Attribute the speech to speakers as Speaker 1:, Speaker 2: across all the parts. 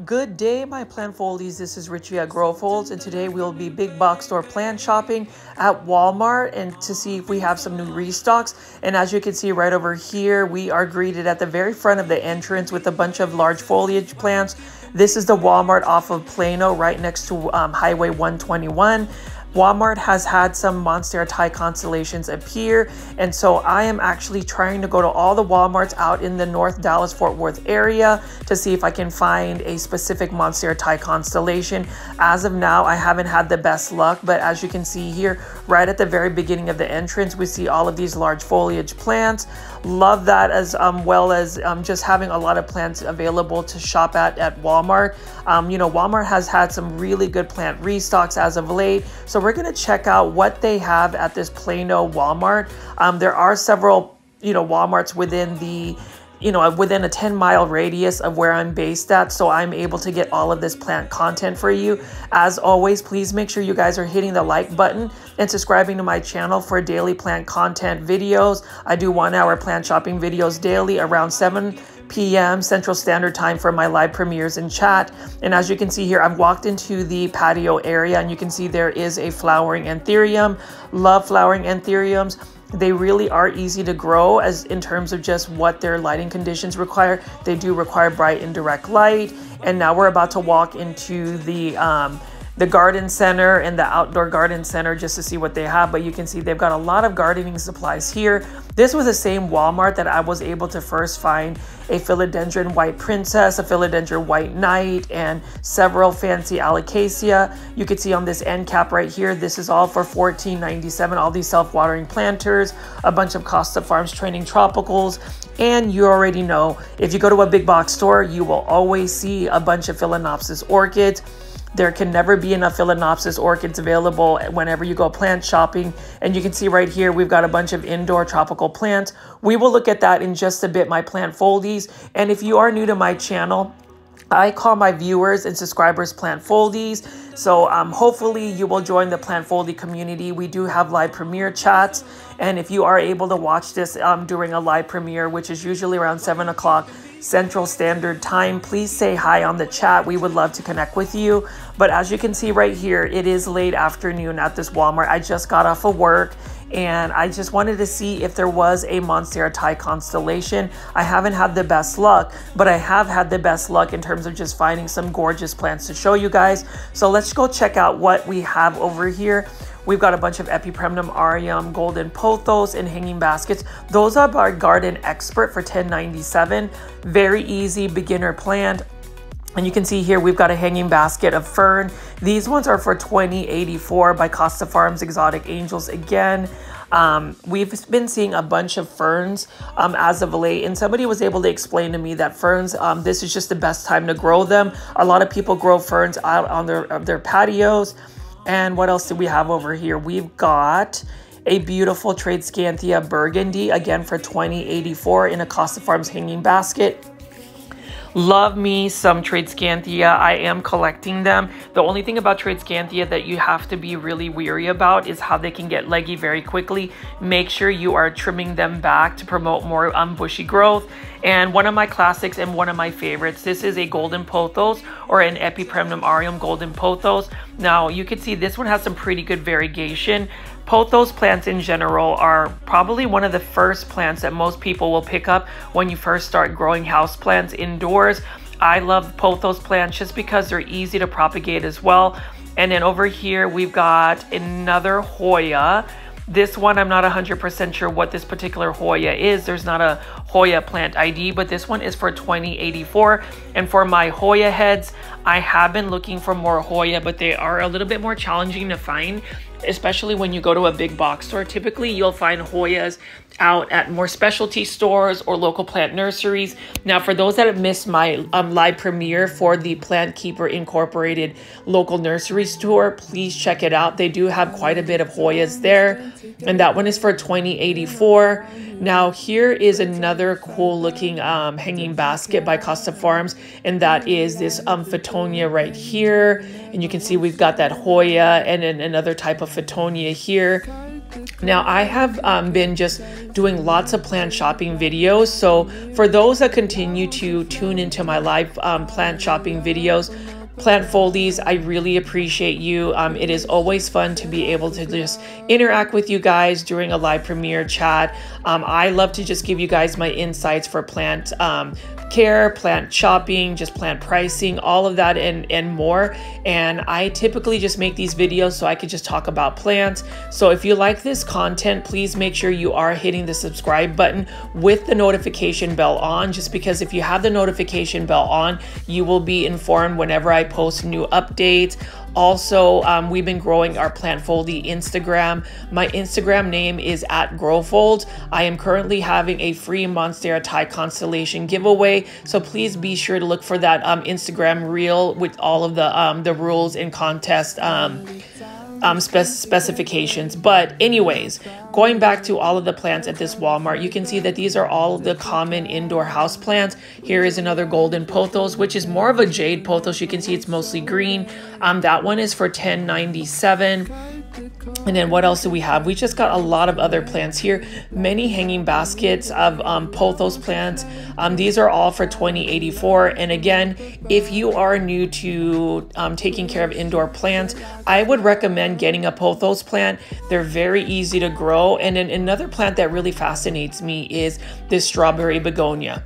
Speaker 1: Good day, my plant foldies. This is Richie at Grow Folds, and today we'll be big box store plant shopping at Walmart and to see if we have some new restocks. And as you can see right over here, we are greeted at the very front of the entrance with a bunch of large foliage plants. This is the Walmart off of Plano, right next to Highway 121. Walmart has had some Monstera Thai constellations appear, and so I am actually trying to go to all the Walmarts out in the North Dallas-Fort Worth area to see if I can find a specific Monstera Thai constellation. As of now, I haven't had the best luck, but as you can see here, right at the very beginning of the entrance, we see all of these large foliage plants. Love that, as well as just having a lot of plants available to shop at Walmart. You know, Walmart has had some really good plant restocks as of late, so we're going to check out what they have at this Plano Walmart. There are several, Walmarts within the, within a 10-mile radius of where I'm based at, so I'm able to get all of this plant content for you. As always, please make sure you guys are hitting the like button and subscribing to my channel for daily plant content videos. I do 1-hour plant shopping videos daily around 7 p.m. Central Standard Time for my live premieres and chat. And as you can see here, I've walked into the patio area and you can see there is a flowering anthurium. Love flowering anthuriums. They really are easy to grow as in terms of just what their lighting conditions require. They do require bright and direct light. And now we're about to walk into the garden center and the outdoor garden center just to see what they have. But you can see they've got a lot of gardening supplies here. This was the same Walmart that I was able to first find a philodendron white princess, a philodendron white knight, and several fancy alocasia. You can see on this end cap right here, this is all for $14.97. All these self-watering planters, a bunch of Costa Farms training tropicals. And you already know, if you go to a big box store, you will always see a bunch of Phalaenopsis orchids. There can never be enough Phalaenopsis orchids available whenever you go plant shopping. And you can see right here, we've got a bunch of indoor tropical plants. We will look at that in just a bit, my plant foldies. And if you are new to my channel, I call my viewers and subscribers plant foldies. So hopefully you will join the plant foldie community. We do have live premiere chats. And if you are able to watch this during a live premiere, which is usually around 7 o'clock Central Standard Time, please say hi on the chat. We would love to connect with you. But as you can see right here, it is late afternoon at this Walmart. I just got off of work and I just wanted to see if there was a Monstera Thai constellation. I haven't had the best luck, but I have had the best luck in terms of just finding some gorgeous plants to show you guys. So let's go check out what we have over here. We've got a bunch of Epipremnum aureum, golden pothos, and hanging baskets. Those are by Garden Expert for $10.97. Very easy beginner plant. And you can see here we've got a hanging basket of fern. These ones are for $20.84 by Costa Farms Exotic Angels again. We've been seeing a bunch of ferns as of late, and somebody was able to explain to me that ferns, this is just the best time to grow them. A lot of people grow ferns out on their patios. And what else do we have over here? We've got a beautiful Tradescantia burgundy, again for $20.84 in a Costa Farms hanging basket. Love me some Tradescantia. I am collecting them. The only thing about Tradescantia that you have to be really weary about is how they can get leggy very quickly. Make sure you are trimming them back to promote more bushy growth. And one of my classics and one of my favorites, this is a golden pothos or an Epipremnum aureum golden pothos. Now you can see this one has some pretty good variegation. Pothos plants in general are probably one of the first plants that most people will pick up when you first start growing house plants indoors. I love pothos plants just because they're easy to propagate as well. And then over here we've got another Hoya. This one, I'm not 100% sure what this particular Hoya is. There's not a Hoya plant ID, but this one is for $20.84. And for my Hoya heads, I have been looking for more Hoya, but they are a little bit more challenging to find, especially when you go to a big box store. Typically, you'll find Hoyas out at more specialty stores or local plant nurseries. Now, for those that have missed my live premiere for the Plant Keeper Incorporated local nursery store, please check it out. They do have quite a bit of Hoyas there, and that one is for $20.84. Now, here is another cool looking hanging basket by Costa Farms, and that is this Fittonia right here. And you can see we've got that Hoya and then another type of Fittonia here. Now, I have been just doing lots of plant shopping videos. So for those that continue to tune into my live plant shopping videos, Plant Foldies, I really appreciate you. It is always fun to be able to just interact with you guys during a live premiere chat. I love to just give you guys my insights for plant care, plant shopping, just plant pricing, all of that and more. And I typically just make these videos so I could just talk about plants. So if you like this content, please make sure you are hitting the subscribe button with the notification bell on, just because if you have the notification bell on, you will be informed whenever I post new updates. Also, we've been growing our Plant Foldy Instagram. My Instagram name is @GrowFolds. I am currently having a free Monstera Thai constellation giveaway, so please be sure to look for that Instagram reel with all of the rules and contest specifications. But anyways, going back to all of the plants at this Walmart, you can see that these are all the common indoor house plants. Here is another golden pothos, which is more of a jade pothos. You can see it's mostly green. That one is for $10.97. And then what else do we have? We just got a lot of other plants here. Many hanging baskets of pothos plants. These are all for $20.84. And again, if you are new to taking care of indoor plants, I would recommend getting a pothos plant. They're very easy to grow. And then another plant that really fascinates me is this strawberry begonia.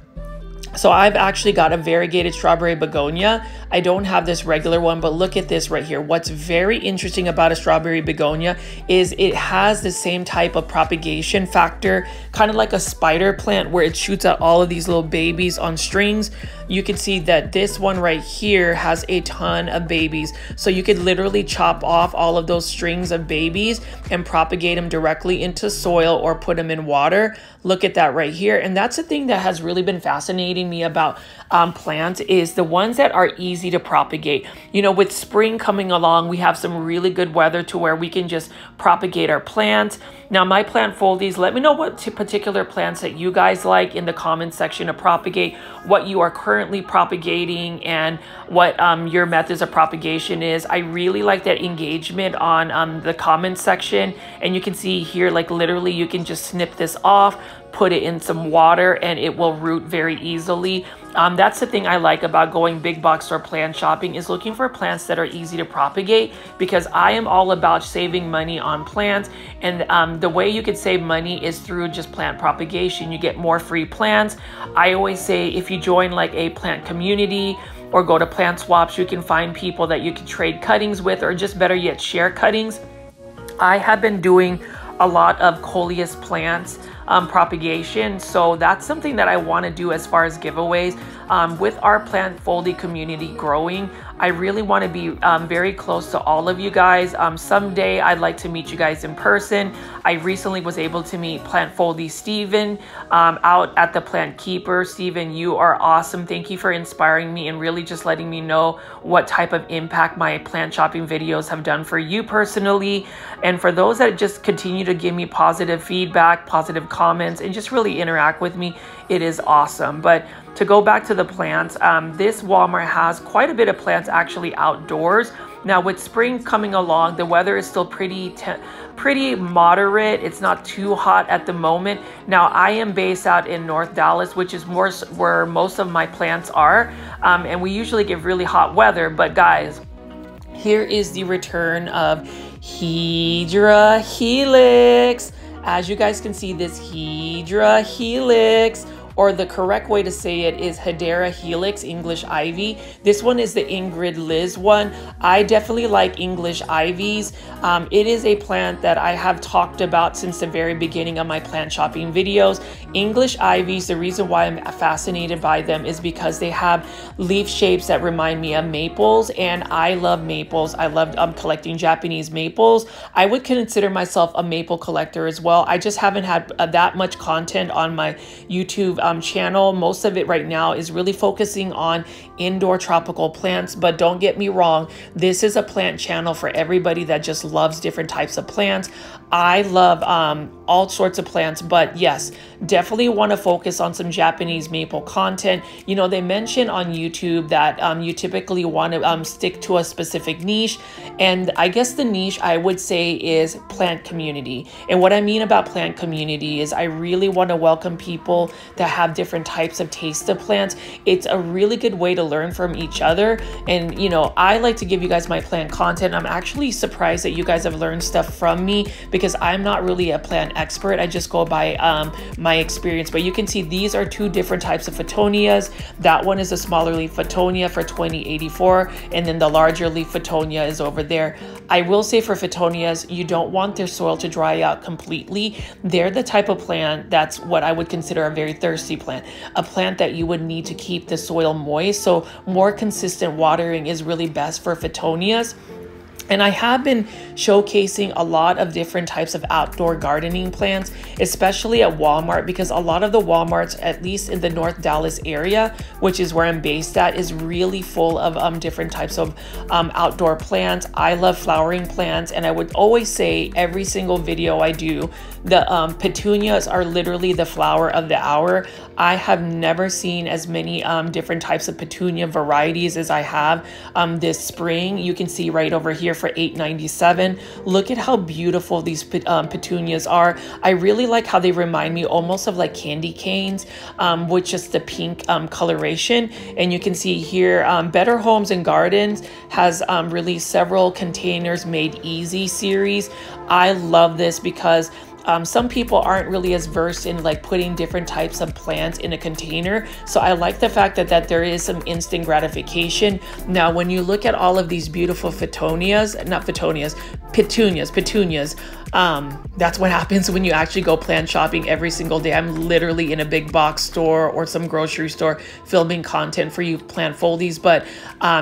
Speaker 1: So I've actually got a variegated strawberry begonia. I don't have this regular one, but look at this right here. What's very interesting about a strawberry begonia is it has the same type of propagation factor, kind of like a spider plant where it shoots out all of these little babies on strings. You can see that this one right here has a ton of babies. So you could literally chop off all of those strings of babies and propagate them directly into soil or put them in water. Look at that right here. And that's the thing that has really been fascinating me about plants, is the ones that are easy to propagate. You know, with spring coming along, we have some really good weather to where we can just propagate our plants. Now, my Plant Foldies, let me know what particular plants that you guys like in the comment section to propagate, what you are currently propagating, and what your methods of propagation is. I really like that engagement on the comment section. And you can see here, like literally you can just snip this off, put it in some water, and it will root very easily. That's the thing I like about going big box store plant shopping, is looking for plants that are easy to propagate, because I am all about saving money on plants. And the way you could save money is through just plant propagation. You get more free plants. I always say if you join like a plant community or go to plant swaps, you can find people that you can trade cuttings with, or just better yet, share cuttings. I have been doing a lot of coleus plants propagation, so that's something that I want to do as far as giveaways. With our Plant Foldy community growing, I really want to be very close to all of you guys. Someday I'd like to meet you guys in person. I recently was able to meet Plant Foldy Steven out at the Plant Keeper. Steven, you are awesome. Thank you for inspiring me and really just letting me know what type of impact my plant shopping videos have done for you personally. And for those that just continue to give me positive feedback, positive comments, and just really interact with me, it is awesome. But to go back to the plants, this Walmart has quite a bit of plants actually outdoors. Now with spring coming along, the weather is still pretty moderate. It's not too hot at the moment. Now I am based out in North Dallas, which is more where most of my plants are. And we usually get really hot weather. But guys, here is the return of Hedera Helix. As you guys can see, this Hedera Helix, or the correct way to say it is Hedera Helix English Ivy. This one is the Ingrid Liz one. I definitely like English Ivies. It is a plant that I have talked about since the very beginning of my plant shopping videos. English Ivies, the reason why I'm fascinated by them is because they have leaf shapes that remind me of maples, and I love maples. I love collecting Japanese maples. I would consider myself a maple collector as well. I just haven't had that much content on my YouTube channel. Most of it right now is really focusing on indoor tropical plants, but don't get me wrong, this is a plant channel for everybody that just loves different types of plants. I love all sorts of plants, but yes, definitely want to focus on some Japanese maple content. You know, they mention on YouTube that you typically want to stick to a specific niche. And I guess the niche I would say is plant community. And what I mean about plant community is I really want to welcome people that have different types of taste of plants. It's a really good way to learn from each other. And, you know, I like to give you guys my plant content. I'm actually surprised that you guys have learned stuff from me because I'm not really a plant expert. I just go by my experience. But you can see these are two different types of Phottonias. That one is a smaller leaf Photonia for $20.84, and then the larger leaf Photonia is over there. I will say for Phottonias, you don't want their soil to dry out completely. They're the type of plant that's what I would consider a very thirsty plant, a plant that you would need to keep the soil moist. So more consistent watering is really best for Phottonias. And I have been showcasing a lot of different types of outdoor gardening plants, especially at Walmart, because a lot of the Walmarts, at least in the North Dallas area, which is where I'm based at, is really full of different types of outdoor plants. I love flowering plants, and I would always say every single video I do, the petunias are literally the flower of the hour. I have never seen as many different types of petunia varieties as I have this spring. You can see right over here for $8.97. Look at how beautiful these petunias are. I really like how they remind me almost of like candy canes with just the pink coloration. And you can see here, Better Homes and Gardens has released several Containers Made Easy series. I love this because some people aren't really as versed in like putting different types of plants in a container. So I like the fact that there is some instant gratification. Now, when you look at all of these beautiful petunias, that's what happens when you actually go plant shopping every single day. I'm literally in a big box store or some grocery store filming content for you plant foldies, but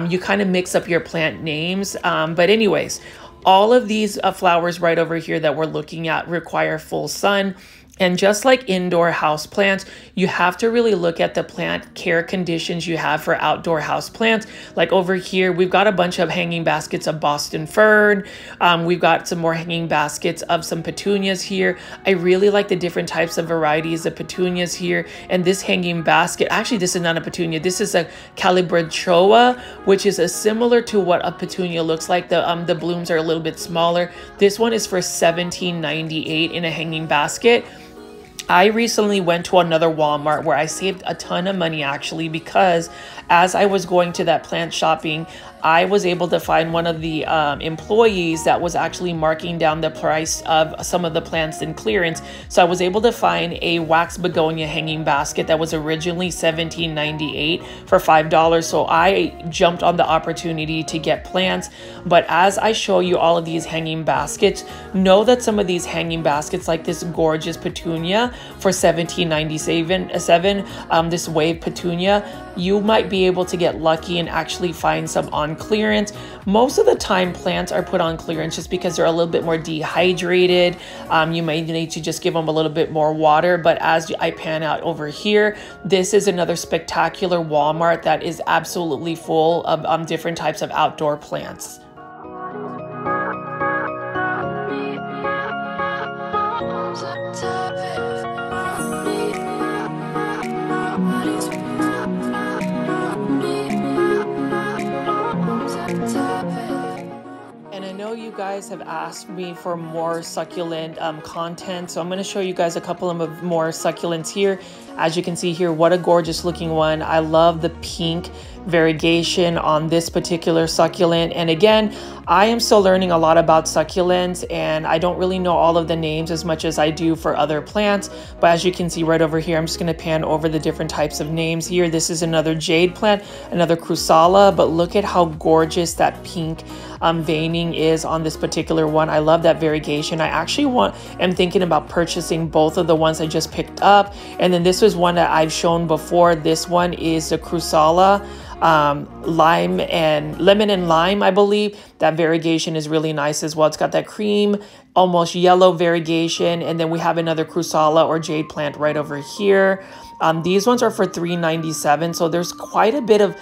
Speaker 1: you kind of mix up your plant names. But anyways, all of these flowers right over here that we're looking at require full sun. And just like indoor house plants, you have to really look at the plant care conditions you have for outdoor house plants. Like over here, we've got a bunch of hanging baskets of Boston fern. We've got some more hanging baskets of some petunias here. I really like the different types of varieties of petunias here. And this hanging basket, actually, this is not a petunia. This is a Calibrachoa, which is similar to what a petunia looks like. The blooms are a little bit smaller. This one is for $17.98 in a hanging basket. I recently went to another Walmart where I saved a ton of money actually, because as I was going to that plant shopping, I was able to find one of the employees that was actually marking down the price of some of the plants in clearance. So I was able to find a wax begonia hanging basket that was originally $17.98 for $5. So I jumped on the opportunity to get plants. But as I show you all of these hanging baskets, know that some of these hanging baskets, like this gorgeous petunia for $17.97, this wave petunia, you might be able to get lucky and actually find some on clearance. Most of the time plants are put on clearance just because they're a little bit more dehydrated. You may need to just give them a little bit more water. But as I pan out over here, this is another spectacular Walmart that is absolutely full of different types of outdoor plants. You guys have asked me for more succulent content, so I'm going to show you guys a couple of more succulents here. As you can see here, what a gorgeous looking one. I love the pink variegation on this particular succulent. And again, I am still learning a lot about succulents, and I don't really know all of the names as much as I do for other plants. But as you can see right over here, I'm just going to pan over the different types of names here. This is another jade plant, another Crusala, but look at how gorgeous that pink veining is on this particular one. I love that variegation. I actually am thinking about purchasing both of the ones I just picked up. And then this was one that I've shown before. This one is the Crusala lemon and lime, I believe. That variegation is really nice as well. It's got that cream, almost yellow variegation. And then we have another Crusala or jade plant right over here. These ones are for $3.97. So there's quite a bit of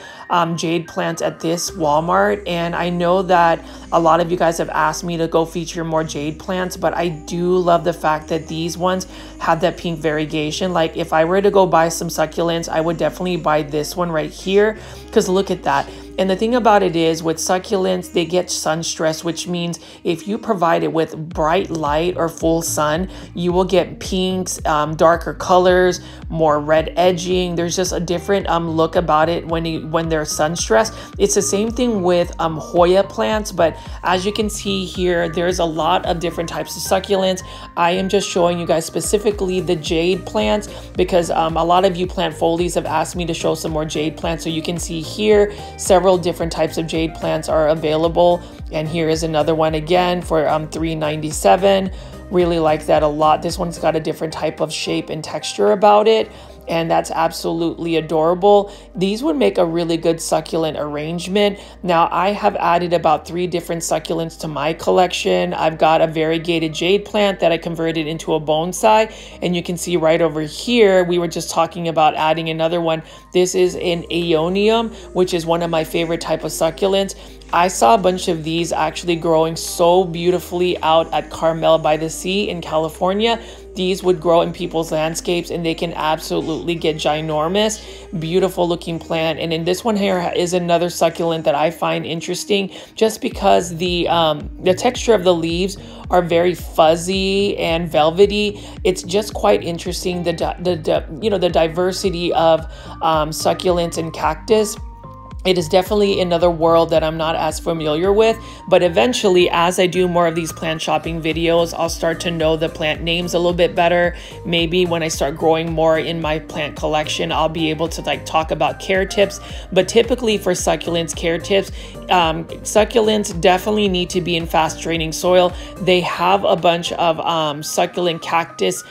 Speaker 1: jade plants at this Walmart. And I know that a lot of you guys have asked me to go feature more jade plants, but I do love the fact that these ones have that pink variegation. Like if I were to go buy some succulents, I would definitely buy this one right here, because look at that. And the thing about it is with succulents, they get sun stress, which means if you provide it with bright light or full sun, you will get pinks, darker colors, more red edging. There's just a different look about it when they're sun stressed. It's the same thing with Hoya plants, but as you can see here, there's a lot of different types of succulents. I am just showing you guys specifically the jade plants because a lot of you plant folies have asked me to show some more jade plants. So you can see here, several different types of jade plants are available, and here is another one again for $3.97. Really like that a lot. This one's got a different type of shape and texture about it, and that's absolutely adorable. These would make a really good succulent arrangement. Now I have added about 3 different succulents to my collection. I've got a variegated jade plant that I converted into a bonsai, and you can see right over here, we were just talking about adding another one. This is an aeonium, which is one of my favorite type of succulents. I saw a bunch of these actually growing so beautifully out at Carmel by the Sea in California. These would grow in people's landscapes and they can absolutely get ginormous. Beautiful looking plant. And in this one here is another succulent that I find interesting just because the texture of the leaves are very fuzzy and velvety. It's just quite interesting, the diversity of succulents and cactus. It is definitely another world that I'm not as familiar with, but eventually as I do more of these plant shopping videos, I'll start to know the plant names a little bit better. Maybe when I start growing more in my plant collection, I'll be able to like talk about care tips. But typically for succulents, care tips, succulents definitely need to be in fast draining soil. They have a bunch of succulent cactus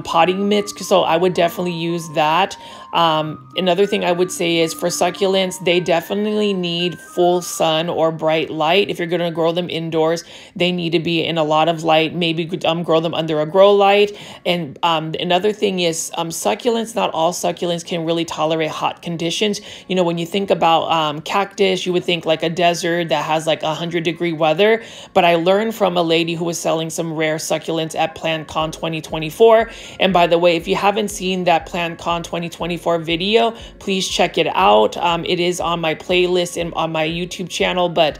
Speaker 1: potting mitts, so I would definitely use that. Another thing I would say is for succulents, they definitely need full sun or bright light. If you're going to grow them indoors, they need to be in a lot of light. Maybe grow them under a grow light. And another thing is succulents, not all succulents can really tolerate hot conditions. You know, when you think about cactus, you would think like a desert that has like 100-degree weather. But I learned from a lady who was selling some rare succulents at PlantCon 2024. And by the way, if you haven't seen that PlantCon 2024 video, please check it out. It is on my playlist and on my YouTube channel, but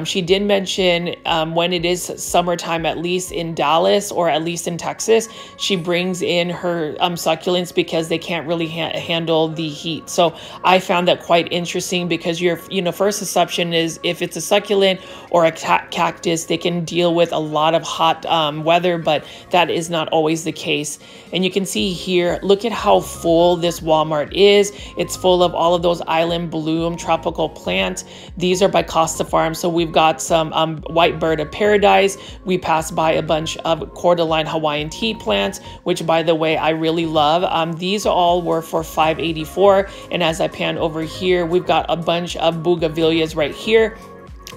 Speaker 1: she did mention when it is summertime, at least in Dallas or at least in Texas, she brings in her succulents because they can't really handle the heat. So I found that quite interesting because your first assumption is if it's a succulent or a cactus, they can deal with a lot of hot weather, but that is not always the case. And you can see here, look at how full this Walmart is. It's full of all of those island bloom tropical plants. These are by Costa Farms. So we've got some white bird of paradise. We passed by a bunch of cordyline Hawaiian tea plants, which by the way, I really love. These all were for $5.84. And as I pan over here, we've got a bunch of bougainvilleas right here.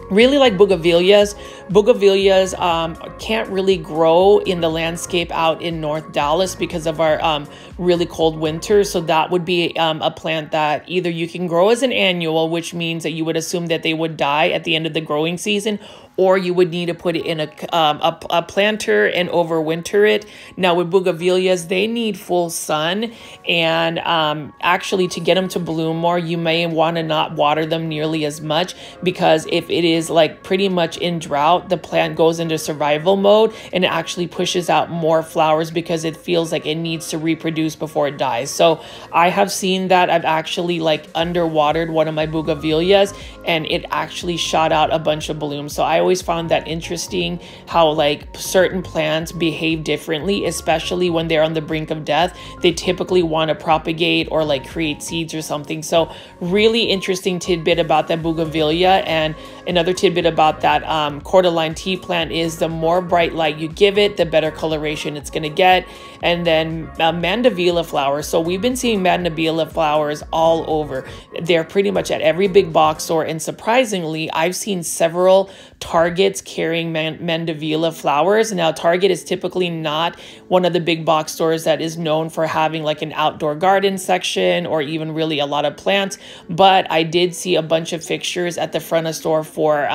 Speaker 1: Really like bougainvilleas. Bougainvilleas can't really grow in the landscape out in North Dallas because of our really cold winters. So that would be a plant that either you can grow as an annual, which means that you would assume that they would die at the end of the growing season, or you would need to put it in a planter and overwinter it. Now with bougainvilleas, they need full sun, and actually to get them to bloom more, you may want to not water them nearly as much, because if it is like pretty much in drought, the plant goes into survival mode and it actually pushes out more flowers because it feels like it needs to reproduce before it dies. So I have seen that. I've actually like underwatered one of my bougainvilleas and it actually shot out a bunch of blooms. So I always found that interesting how like certain plants behave differently, especially when they're on the brink of death. They typically want to propagate or like create seeds or something. So really interesting tidbit about that bougainvillea. And another tidbit about that cordyline tea plant is the more bright light you give it, the better coloration it's going to get. And then mandevilla flowers. So we've been seeing mandevilla flowers all over. They're pretty much at every big box store. And surprisingly, I've seen several Target Targets carrying Mandevilla flowers. Now, Target is typically not one of the big box stores that is known for having like an outdoor garden section or even really a lot of plants, but I did see a bunch of fixtures at the front of store for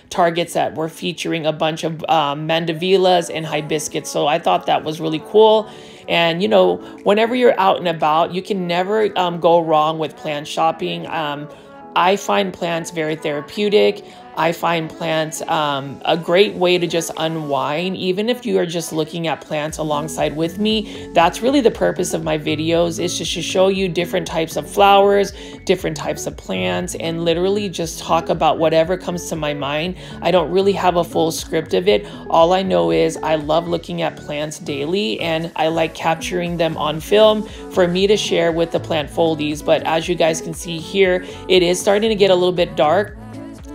Speaker 1: Targets that were featuring a bunch of Mandevillas and hibiscus. So I thought that was really cool. And, you know, whenever you're out and about, you can never go wrong with plant shopping. I find plants very therapeutic. I find plants a great way to just unwind. Even if you are just looking at plants alongside with me, that's really the purpose of my videos, is just to show you different types of flowers, different types of plants, and literally just talk about whatever comes to my mind. I don't really have a full script of it. All I know is I love looking at plants daily, and I like capturing them on film for me to share with the plant foldies. But as you guys can see here, it is starting to get a little bit dark,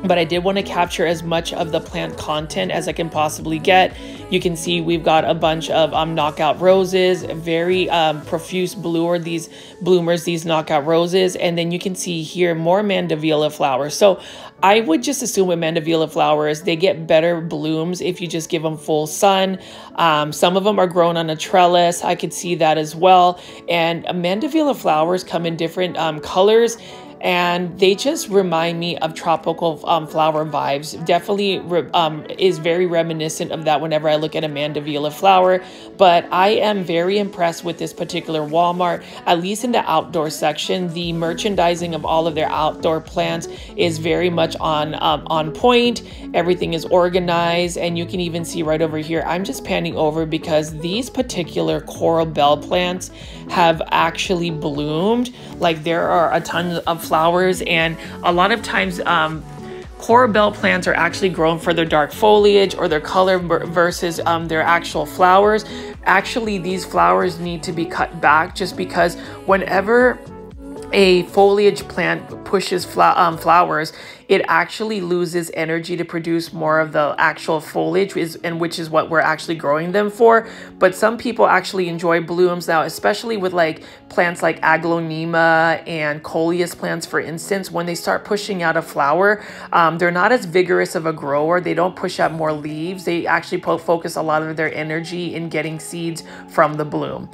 Speaker 1: but I did want to capture as much of the plant content as I can possibly get. You can see we've got a bunch of knockout roses, very profuse bloomers, these knockout roses. And then you can see here more Mandevilla flowers. So I would just assume with Mandevilla flowers, they get better blooms if you just give them full sun. Some of them are grown on a trellis. I could see that as well. And Mandevilla flowers come in different colors, and they just remind me of tropical flower vibes. Definitely is very reminiscent of that whenever I look at a Mandevilla flower. But I am very impressed with this particular Walmart, at least in the outdoor section. The merchandising of all of their outdoor plants is very much on point. Everything is organized, and you can even see right over here, I'm just panning over because these particular coral bell plants have actually bloomed. Like, there are a ton of flowers, and a lot of times coral bell plants are actually grown for their dark foliage or their color versus their actual flowers. Actually, these flowers need to be cut back, just because whenever a foliage plant pushes flowers, it actually loses energy to produce more of the actual foliage, which is what we're actually growing them for. But some people actually enjoy blooms now, especially with like plants like Aglaonema and Coleus plants, for instance. When they start pushing out a flower, they're not as vigorous of a grower. They don't push out more leaves. They actually focus a lot of their energy in getting seeds from the bloom.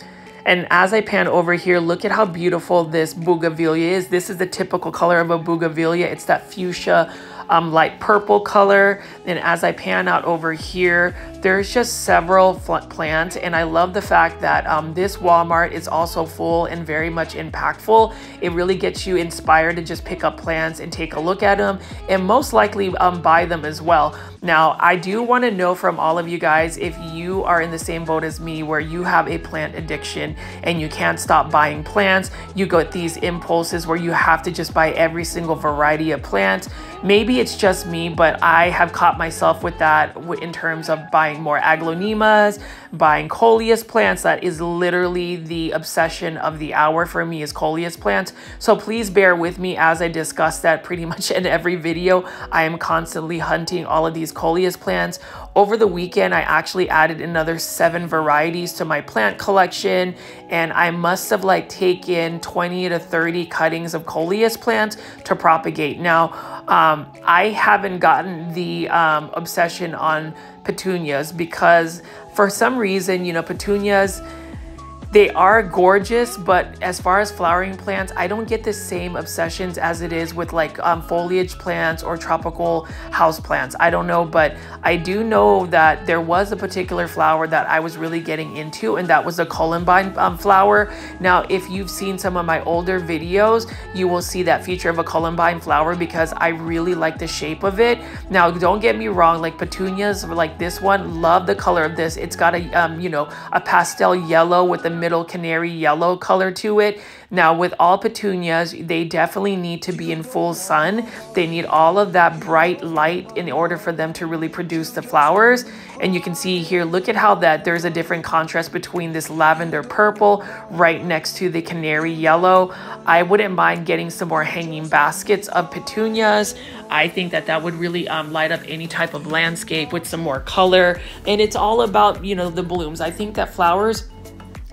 Speaker 1: And as I pan over here, look at how beautiful this bougainvillea is. This is the typical color of a bougainvillea. It's that fuchsia light purple color. And as I pan out over here, there's just several plants, and I love the fact that this Walmart is also full and very much impactful. It really gets you inspired to just pick up plants and take a look at them, and most likely buy them as well. Now, I do want to know from all of you guys if you are in the same boat as me, where you have a plant addiction and you can't stop buying plants. You get these impulses where you have to just buy every single variety of plants. Maybe it's just me, but I have caught myself with that in terms of buying more Aglaonemas, buying Coleus plants. That is literally the obsession of the hour for me, is Coleus plants. So please bear with me as I discuss that pretty much in every video. I am constantly hunting all of these Coleus plants. Over the weekend, I actually added another 7 varieties to my plant collection, and I must have like taken 20 to 30 cuttings of Coleus plants to propagate. Now, I haven't gotten the obsession on petunias, because for some reason, you know, petunias, they are gorgeous, but as far as flowering plants, I don't get the same obsessions as it is with like foliage plants or tropical house plants. I don't know, but I do know that there was a particular flower that I was really getting into, and that was a columbine flower. Now, if you've seen some of my older videos, you will see that feature of a columbine flower, because I really like the shape of it. Now, don't get me wrong, like petunias like this one, love the color of this. It's got a you know, a pastel yellow with the middle canary yellow color to it. Now, with all petunias, they definitely need to be in full sun. They need all of that bright light in order for them to really produce the flowers. And you can see here, look at how there's a different contrast between this lavender purple right next to the canary yellow. I wouldn't mind getting some more hanging baskets of petunias. I think that that would really light up any type of landscape with some more color. And it's all about, you know, the blooms. I think that flowers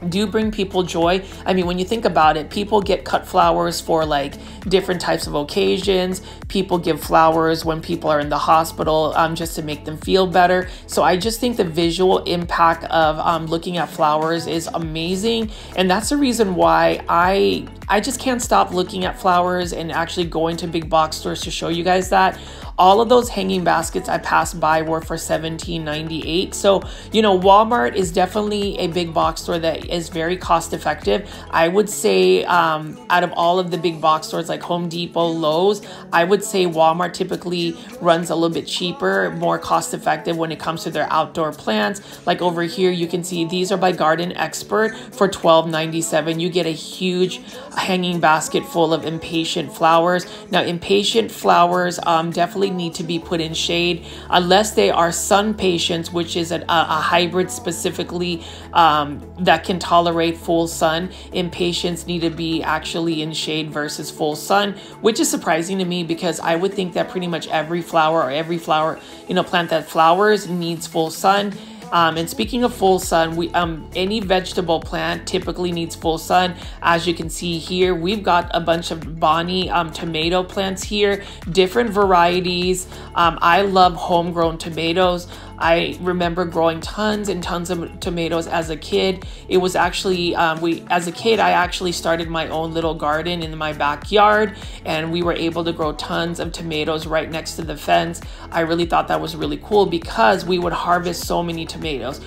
Speaker 1: do bring people joy. I mean, when you think about it, people get cut flowers for like different types of occasions. People give flowers when people are in the hospital, just to make them feel better. So I just think the visual impact of looking at flowers is amazing. And that's the reason why I just can't stop looking at flowers and actually going to big box stores to show you guys that. All of those hanging baskets I passed by were for $17.98. So, you know, Walmart is definitely a big box store that is very cost effective. I would say out of all of the big box stores like Home Depot, Lowe's, I would say Walmart typically runs a little bit cheaper, more cost effective when it comes to their outdoor plants. Like over here, you can see these are by Garden Expert for $12.97. You get a huge hanging basket full of impatient flowers. Now, impatient flowers definitely need to be put in shade unless they are sun patients, which is a hybrid specifically that can tolerate full sun. Impatients need to be actually in shade versus full sun, which is surprising to me because I would think that pretty much every flower or every flower, you know, plant that flowers needs full sun. And speaking of full sun, any vegetable plant typically needs full sun. As you can see here, we've got a bunch of Bonnie tomato plants here, different varieties. I love homegrown tomatoes. I remember growing tons and tons of tomatoes as a kid. It was actually, as a kid, I actually started my own little garden in my backyard, and we were able to grow tons of tomatoes right next to the fence. I really thought that was really cool because we would harvest so many tomatoes.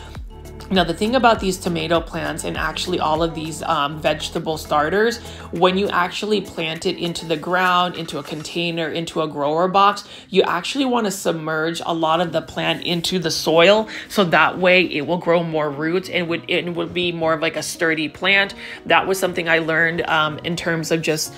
Speaker 1: Now, the thing about these tomato plants and actually all of these vegetable starters, when you actually plant it into the ground, into a container, into a grower box, you actually want to submerge a lot of the plant into the soil. So that way it will grow more roots and it would be more of like a sturdy plant. That was something I learned in terms of just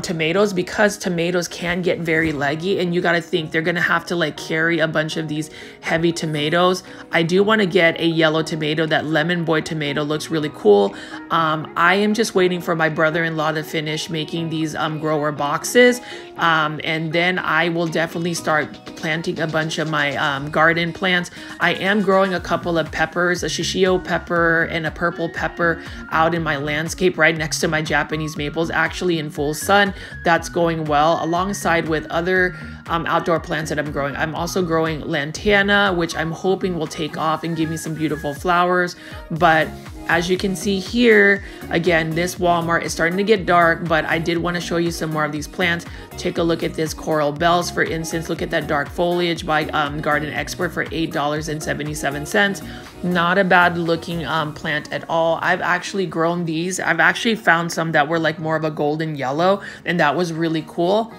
Speaker 1: tomatoes, because tomatoes can get very leggy and you got to think they're going to have to like carry a bunch of these heavy tomatoes. I do want to get a yellow tomato. That Lemon Boy tomato looks really cool. I am just waiting for my brother-in-law to finish making these grower boxes, and then I will definitely start planting a bunch of my garden plants. I am growing a couple of peppers, a shishio pepper and a purple pepper out in my landscape right next to my Japanese maples, actually in full sun. That's going well alongside with other outdoor plants that I'm growing. I'm also growing lantana, which I'm hoping will take off and give me some beautiful flowers. But as you can see here, again, this Walmart is starting to get dark, but I did want to show you some more of these plants. Take a look at this Coral Bells, for instance. Look at that dark foliage by Garden Expert for $8.77. Not a bad looking plant at all. I've actually grown these. I've actually found some that were like more of a golden yellow, and that was really cool.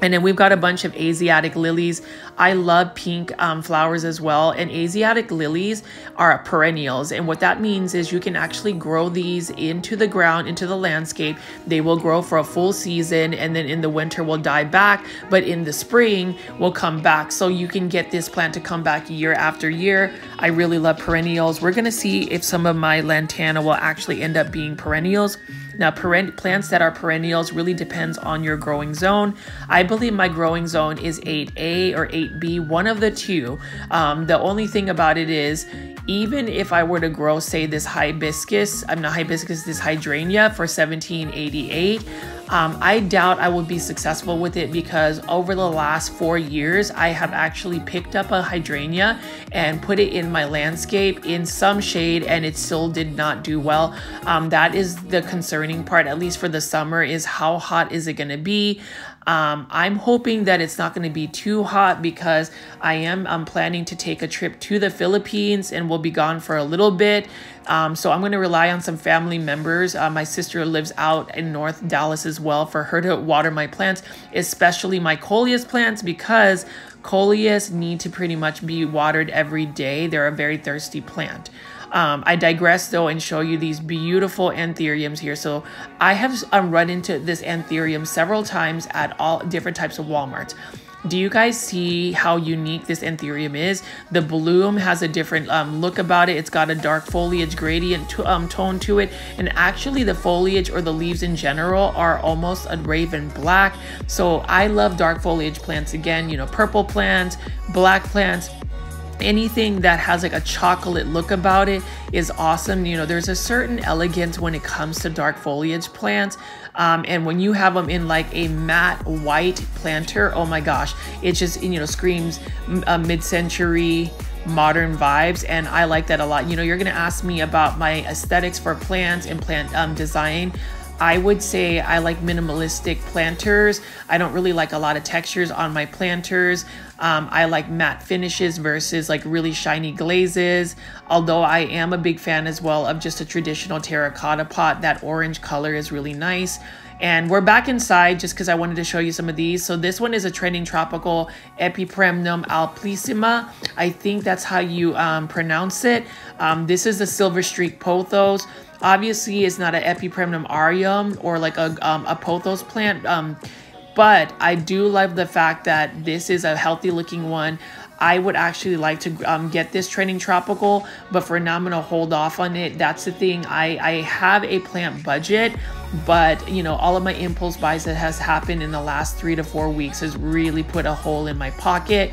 Speaker 1: And then we've got a bunch of Asiatic lilies. I love pink flowers as well. And Asiatic lilies are perennials. And what that means is you can actually grow these into the ground, into the landscape. They will grow for a full season, and then in the winter will die back. But in the spring will come back. So you can get this plant to come back year after year. I really love perennials. We're going to see if some of my lantana will actually end up being perennials. Now, plants that are perennials really depends on your growing zone. I believe my growing zone is 8A or 8B, one of the two. The only thing about it is, even if I were to grow, say, this hibiscus, this hydrangea for $17.88, I doubt I would be successful with it, because over the last 4 years, I have actually picked up a hydrangea and put it in my landscape in some shade, and it still did not do well. That is the concerning part, at least for the summer, is how hot is it going to be? I'm hoping that it's not going to be too hot, because I am planning to take a trip to the Philippines and we'll be gone for a little bit. So I'm going to rely on some family members. My sister lives out in North Dallas as well, for her to water my plants, especially my coleus plants, because coleus need to pretty much be watered every day. They're a very thirsty plant. I digress though and show you these beautiful anthuriums here. So I have run into this anthurium several times at all different types of Walmarts. Do you guys see how unique this anthurium is? The bloom has a different look about it. It's got a dark foliage gradient tone to it. And actually the foliage, or the leaves in general, are almost a raven black. So I love dark foliage plants. Again, you know, purple plants, black plants. anything that has like a chocolate look about it is awesome. You know, there's a certain elegance when it comes to dark foliage plants. And when you have them in like a matte white planter, oh my gosh, it just, you know, screams mid-century modern vibes, and I like that a lot. You know, you're gonna ask me about my aesthetics for plants and plant design. I would say I like minimalistic planters. I don't really like a lot of textures on my planters. I like matte finishes versus like really shiny glazes. Although I am a big fan as well of just a traditional terracotta pot. That orange color is really nice. And we're back inside just because I wanted to show you some of these. So this one is a trending tropical Epipremnum alpissima. I think that's how you pronounce it. This is the silver streak pothos. Obviously, it's not an Epipremnum aureum or like a pothos plant, but I do love the fact that this is a healthy looking one. I would actually like to get this trending tropical, but for now I'm gonna hold off on it. That's the thing. I have a plant budget, but you know, all of my impulse buys that has happened in the last 3 to 4 weeks has really put a hole in my pocket.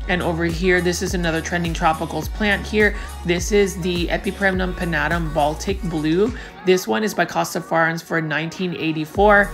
Speaker 1: And over here, this is another trending tropicals plant here. This is the Epipremnum pinnatum Baltic Blue. This one is by Costa Farms for $19.84.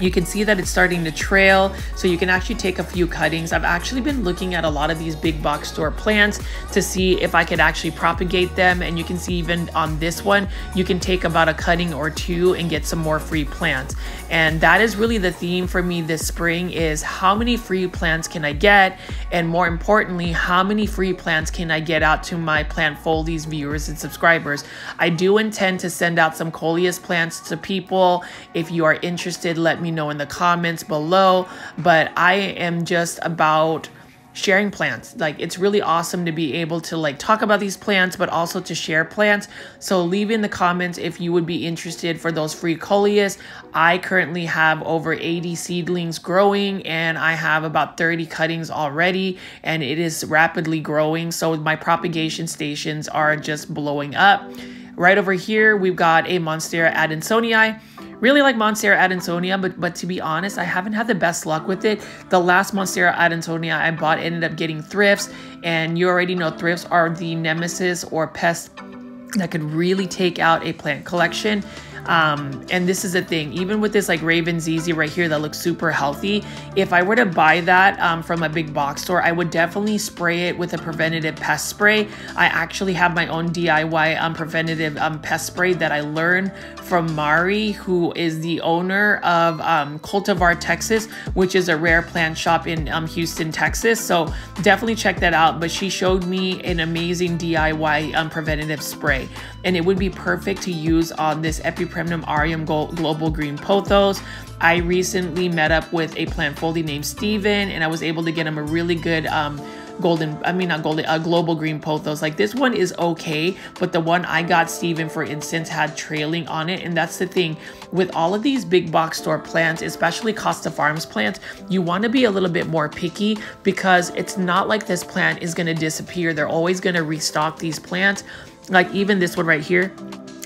Speaker 1: You can see that it's starting to trail, so you can actually take a few cuttings. I've actually been looking at a lot of these big box store plants to see if I could actually propagate them, and you can see even on this one, you can take about a cutting or two and get some more free plants. And that is really the theme for me this spring, is how many free plants can I get, and more importantly, how many free plants can I get out to my Plantfoldies viewers and subscribers. I do intend to send out some Coleus plants to people. If you are interested, let me know in the comments below. But I am just about sharing plants. Like, it's really awesome to be able to like talk about these plants, but also to share plants. So leave in the comments if you would be interested for those free Coleus. I currently have over 80 seedlings growing, and I have about 30 cuttings already, and it is rapidly growing. So my propagation stations are just blowing up. Right over here, we've got a Monstera adansonii. Really like Monstera adansonii, but to be honest, I haven't had the best luck with it. The last Monstera adansonii I bought ended up getting thrifts, and you already know thrifts are the nemesis or pest that could really take out a plant collection. And this is the thing, even with this like Raven ZZ right here that looks super healthy, if I were to buy that from a big box store, I would definitely spray it with a preventative pest spray. I actually have my own DIY preventative pest spray that I learned from Mari, who is the owner of Cultivar Texas, which is a rare plant shop in Houston, Texas. So definitely check that out. But she showed me an amazing DIY preventative spray, and it would be perfect to use on this Epipremnum aureum global green pothos. I recently met up with a Plantfoldy named Steven, and I was able to get him a really good global green pothos. Like, this one is okay, but the one I got Steven, for instance, had trailing on it. And that's the thing with all of these big box store plants, especially Costa Farms plants, you want to be a little bit more picky, because it's not like this plant is going to disappear. They're always going to restock these plants. Like even this one right here,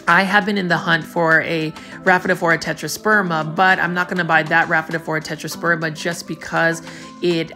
Speaker 1: I have been in the hunt for a Rhaphidophora tetrasperma, but I'm not going to buy that Rhaphidophora tetrasperma just because it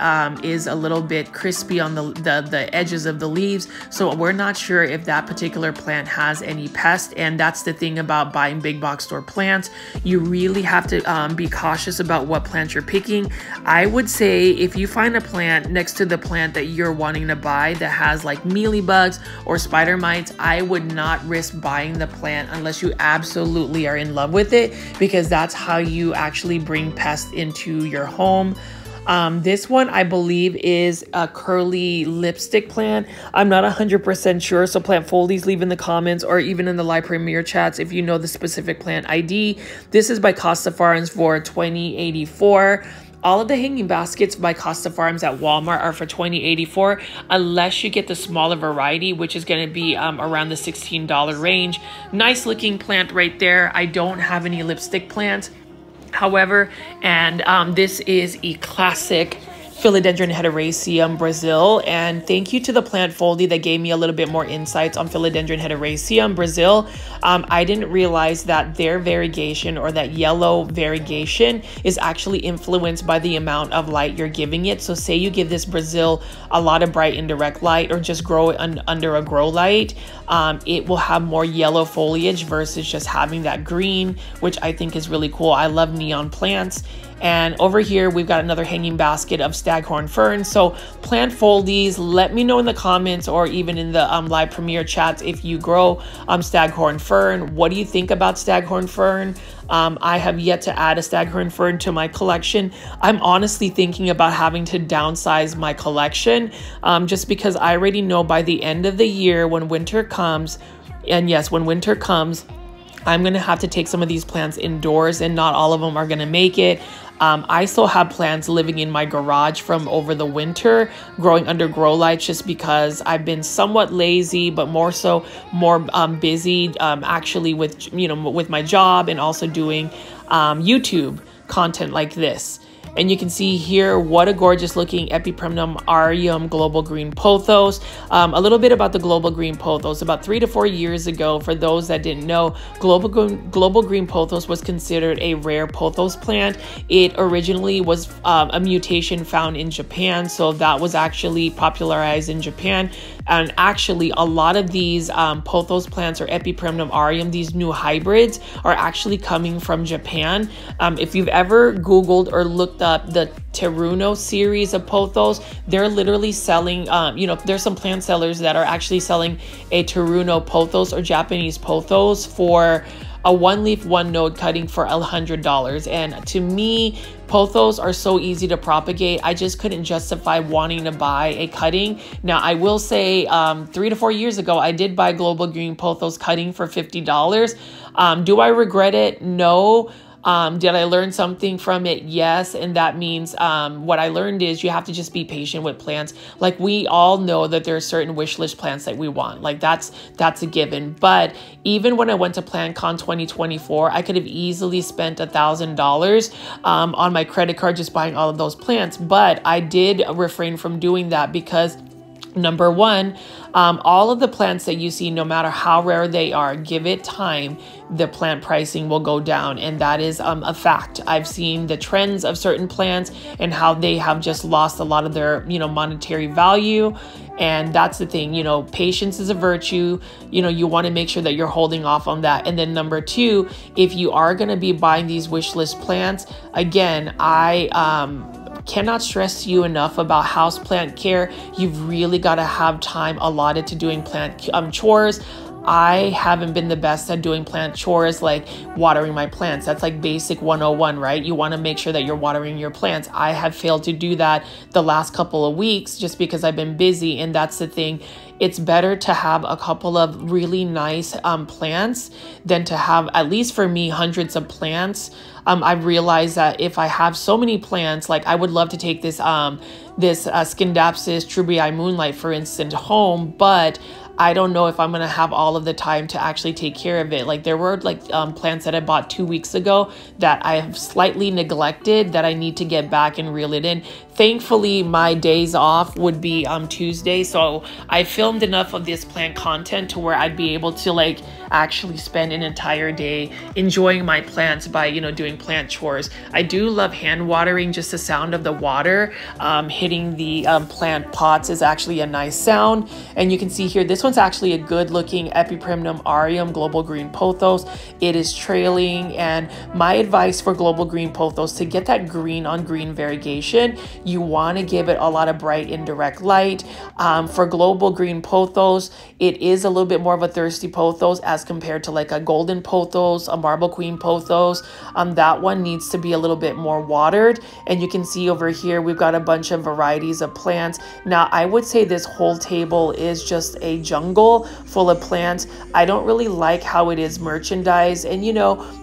Speaker 1: is a little bit crispy on the edges of the leaves. So we're not sure if that particular plant has any pest. And that's the thing about buying big box store plants. You really have to be cautious about what plant you're picking. I would say if you find a plant next to the plant that you're wanting to buy that has like mealybugs or spider mites, I would not risk buying the plant unless you absolutely are in love with it, because that's how you actually bring pests into your home. This one I believe is a curly lipstick plant. I'm not 100% sure, so Plantfoldies, leave in the comments or even in the live premiere chats if you know the specific plant ID. This is by Costa Farms for $20.84. All of the hanging baskets by Costa Farms at Walmart are for $20.84, unless you get the smaller variety, which is going to be around the $16 range. Nice looking plant right there. I don't have any lipstick plants, however, and this is a classic Philodendron heteroecium Brazil. And thank you to the Plant Foldy that gave me a little bit more insights on Philodendron heteroecium Brazil. I didn't realize that their variegation, or that yellow variegation, is actually influenced by the amount of light you're giving it. So say you give this Brazil a lot of bright indirect light, or just grow it under a grow light, it will have more yellow foliage versus just having that green, which I think is really cool. I love neon plants. And over here, we've got another hanging basket of staghorn fern. So Plant Foldies, let me know in the comments, or even in the live premiere chats, if you grow staghorn fern. What do you think about staghorn fern? I have yet to add a staghorn fern to my collection. I'm honestly thinking about having to downsize my collection, just because I already know by the end of the year, when winter comes, and yes, when winter comes, I'm going to have to take some of these plants indoors, and not all of them are going to make it. I still have plants living in my garage from over the winter, growing under grow lights, just because I've been somewhat lazy, but more busy actually with, with my job, and also doing YouTube content like this. And you can see here what a gorgeous looking Epipremnum aureum global green pothos. A little bit about the global green pothos. About 3 to 4 years ago, for those that didn't know, global green pothos was considered a rare pothos plant. It originally was a mutation found in Japan, so that was actually popularized in Japan. And actually, a lot of these pothos plants, or Epipremnum aureum, these new hybrids, are actually coming from Japan. If you've ever Googled or looked up the Teruno series of pothos, they're literally selling, there's some plant sellers that are actually selling a Teruno pothos, or Japanese pothos, for a 1-leaf 1-node cutting for $100. And to me, pothos are so easy to propagate. I just couldn't justify wanting to buy a cutting. Now, I will say 3 to 4 years ago, I did buy global green pothos cutting for $50. Do I regret it? No. Did I learn something from it? Yes. And that means what I learned is you have to just be patient with plants. Like, we all know that there are certain wish list plants that we want. Like, that's a given. But even when I went to PlantCon 2024, I could have easily spent $1,000 on my credit card just buying all of those plants. But I did refrain from doing that because, number one, all of the plants that you see, no matter how rare they are, give it time, the plant pricing will go down. And that is a fact. I've seen the trends of certain plants and how they have just lost a lot of their, monetary value. And that's the thing, patience is a virtue. You want to make sure that you're holding off on that. And then number two, if you are going to be buying these wish list plants, again, I cannot stress to you enough about houseplant care. You've really got to have time allotted to doing plant chores. I haven't been the best at doing plant chores, like watering my plants. That's like basic 101, right? You want to make sure that you're watering your plants. I have failed to do that the last couple of weeks just because I've been busy. And that's the thing. It's better to have a couple of really nice plants than to have, at least for me, hundreds of plants. I've realized that if I have so many plants, like I would love to take this Scindapsus trubii moonlight, for instance, home, but I don't know if I'm going to have all of the time to actually take care of it. Like, there were plants that I bought 2 weeks ago that I have slightly neglected that I need to get back and reel it in. Thankfully, my days off would be Tuesday, so I filmed enough of this plant content to where I'd be able to actually spend an entire day enjoying my plants by doing plant chores. I do love hand watering. Just the sound of the water hitting the plant pots is actually a nice sound. And you can see here, this one's actually a good looking Epipremnum aureum global green pothos. It is trailing, and my advice for global green pothos, to get that green on green variegation, you want to give it a lot of bright indirect light. For global green pothos, it is a little bit more of a thirsty pothos as compared to like a golden pothos, a marble queen pothos. That one needs to be a little bit more watered. And you can see over here, we've got a bunch of varieties of plants. Now, I would say this whole table is just a jungle full of plants. I don't really like how it is merchandised. And,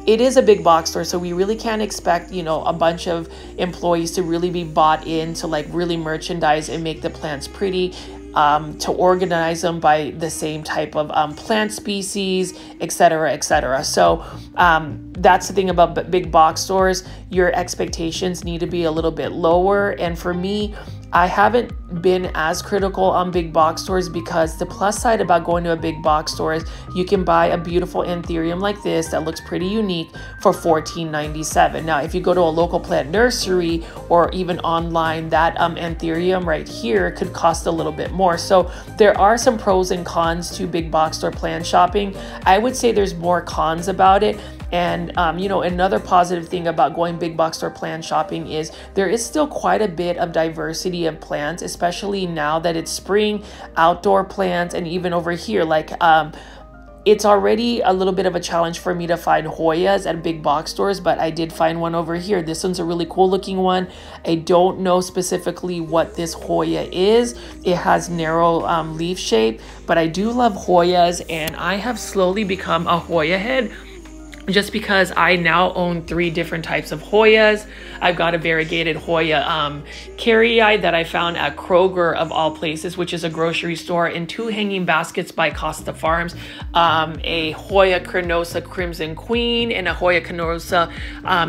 Speaker 1: it is a big box store, so we really can't expect, a bunch of employees to really be bought in to really merchandise and make the plants pretty. To organize them by the same type of plant species, etc., etc. So that's the thing about big box stores. Your expectations need to be a little bit lower. And for me, I haven't been as critical on big box stores because the plus side about going to a big box store is you can buy a beautiful anthurium like this that looks pretty unique for $14.97. Now, if you go to a local plant nursery or even online, that anthurium right here could cost a little bit more. So there are some pros and cons to big box store plant shopping. I would say there's more cons about it. And, you know, another positive thing about going big box store plant shopping is there is still quite a bit of diversity of plants, especially now that it's spring, outdoor plants, and even over here, like, it's already a little bit of a challenge for me to find Hoyas at big box stores, but I did find one over here. This one's a really cool looking one. I don't know specifically what this Hoya is. It has narrow leaf shape, but I do love Hoyas, and I have slowly become a Hoya head, just because I now own 3 different types of Hoyas. I've got a variegated Hoya carrii that I found at Kroger of all places, which is a grocery store, and 2 hanging baskets by Costa Farms, a Hoya carnosa Crimson Queen and a Hoya carnosa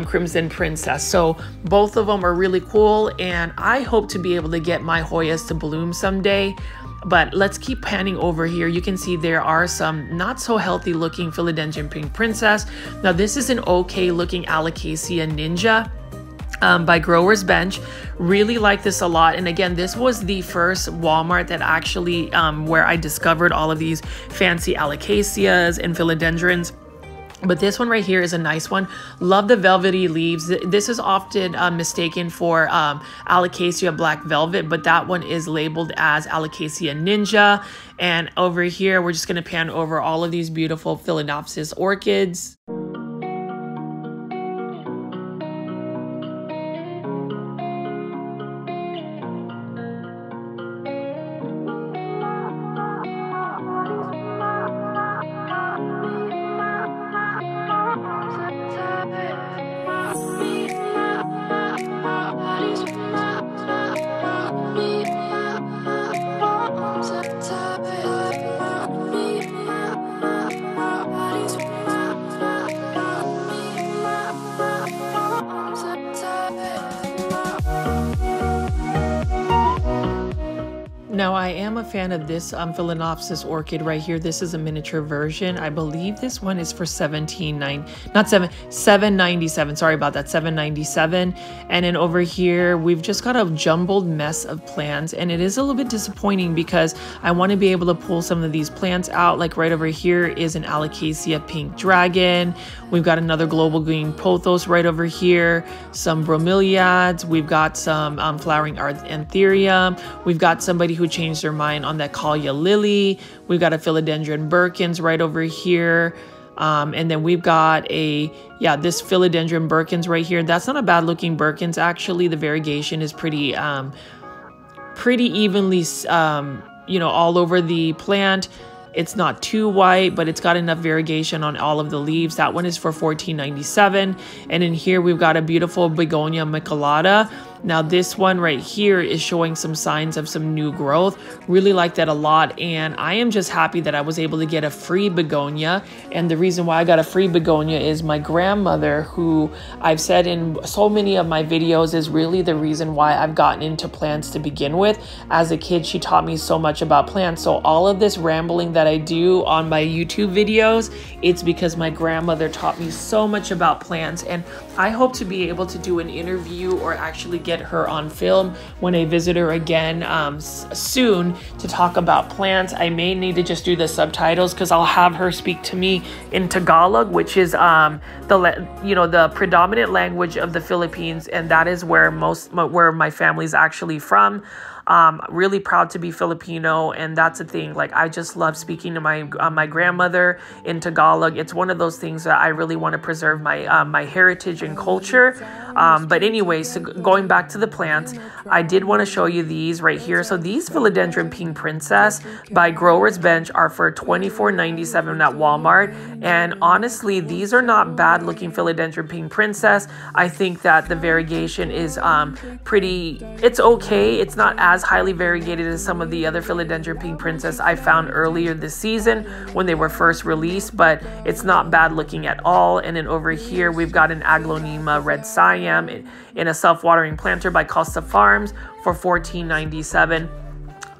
Speaker 1: Crimson Princess. So both of them are really cool, and I hope to be able to get my Hoyas to bloom someday. But let's keep panning over here. You can see there are some not so healthy looking Philodendron Pink Princess. Now this is an okay looking Alocasia Ninja by Growers Bench. Really like this a lot. And again, this was the first Walmart that actually where I discovered all of these fancy Alocasias and Philodendrons. But this one right here is a nice one. Love the velvety leaves. This is often mistaken for Alocasia Black Velvet, but that one is labeled as Alocasia Ninja. And over here, we're just going to pan over all of these beautiful Phalaenopsis orchids. Now, I am a fan of this Phalaenopsis orchid right here. This is a miniature version. I believe this one is for $7.97. Sorry about that, $7.97. And then over here, we've just got a jumbled mess of plants, and it is a little bit disappointing because I want to be able to pull some of these plants out. Like right over here is an Alocasia Pink Dragon. We've got another global green pothos right over here, some bromeliads. We've got some flowering anthurium. We've got somebody who changed their mind on that Callia lily. We've got a Philodendron Birkins right over here. And then we've got this Philodendron Birkins right here. That's not a bad looking Birkins. Actually, the variegation is pretty evenly, all over the plant. It's not too white, but it's got enough variegation on all of the leaves. That one is for $14.97. And in here, we've got a beautiful Begonia Michelata. Now this one right here is showing some signs of some new growth. Really like that a lot, and I am just happy that I was able to get a free begonia. And the reason why I got a free begonia is my grandmother, who I've said in so many of my videos is really the reason why I've gotten into plants to begin with. As a kid, she taught me so much about plants. So all of this rambling that I do on my YouTube videos, it's because my grandmother taught me so much about plants, and I hope to be able to do an interview or actually get her on film when I visit her again soon to talk about plants. I may need to just do the subtitles because I'll have her speak to me in Tagalog, which is the predominant language of the Philippines, and that is where my family's actually from. Really proud to be Filipino, and that's the thing. Like, I just love speaking to my grandmother in Tagalog. It's one of those things that I really want to preserve my heritage and culture. But anyway, so going back to the plants, I did want to show you these right here. So these Philodendron Pink Princess by Growers Bench are for $24.97 at Walmart. And honestly, these are not bad looking Philodendron Pink Princess. I think that the variegation is it's okay. It's not as highly variegated as some of the other Philodendron Pink Princess I found earlier this season when they were first released, but it's not bad looking at all. And then over here, we've got an Aglaonema Red Siam in a self-watering planter by Costa Farms for $14.97.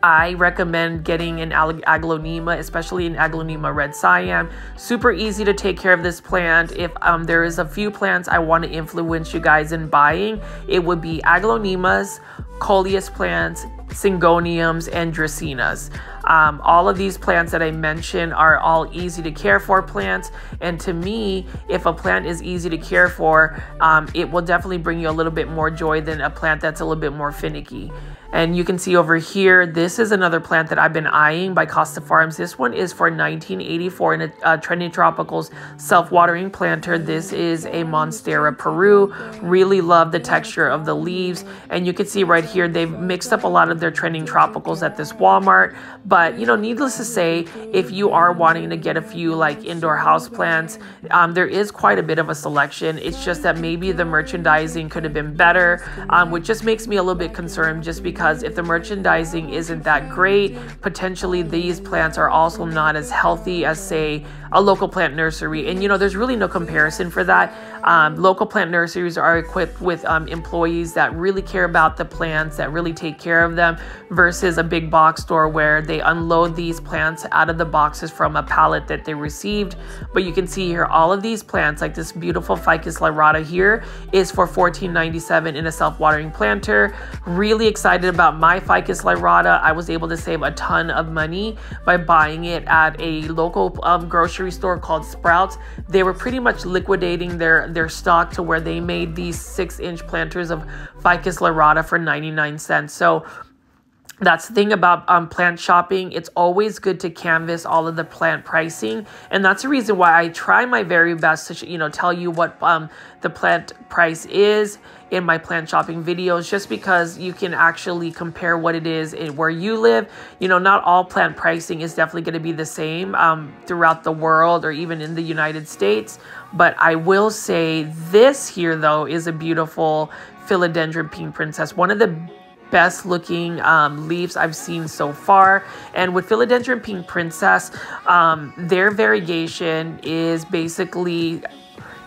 Speaker 1: I recommend getting an Aglaonema, especially an Aglaonema Red Siam. Super easy to take care of this plant. If there is a few plants I want to influence you guys in buying, it would be Aglaonemas, Coleus plants, Syngoniums, and Dracaenas. All of these plants that I mentioned are all easy to care for plants, and to me, if a plant is easy to care for, it will definitely bring you a little bit more joy than a plant that's a little bit more finicky. And you can see over here, this is another plant that I've been eyeing by Costa Farms. This one is for $19.84 in a Trendy Tropicals self-watering planter. This is a Monstera Peru. Really love the texture of the leaves. And you can see right here, they've mixed up a lot of their Trending Tropicals at this Walmart. But, you know, needless to say, if you are wanting to get a few like indoor house plants, there is quite a bit of a selection. It's just that maybe the merchandising could have been better, which just makes me a little bit concerned, just because if the merchandising isn't that great, potentially these plants are also not as healthy as, say, a local plant nursery. And, you know, there's really no comparison for that. Local plant nurseries are equipped with employees that really care about the plants, that really take care of them, versus a big box store where they unload these plants out of the boxes from a pallet that they received. But you can see here, all of these plants, like this beautiful Ficus lyrata here, is for $14.97 in a self-watering planter. Really excited about my Ficus lyrata. I was able to save a ton of money by buying it at a local grocery store called Sprouts. They were pretty much liquidating their stock to where they made these 6-inch planters of Ficus lyrata for 99 cents. So that's the thing about plant shopping. It's always good to canvas all of the plant pricing, and that's the reason why I try my very best to tell you what the plant price is in my plant shopping videos, just because you can actually compare what it is where you live. You know, not all plant pricing is definitely going to be the same throughout the world or even in the United States. But I will say this here, though, is a beautiful Philodendron Pink Princess. One of the best looking leaves I've seen so far. And with Philodendron Pink Princess, their variegation is basically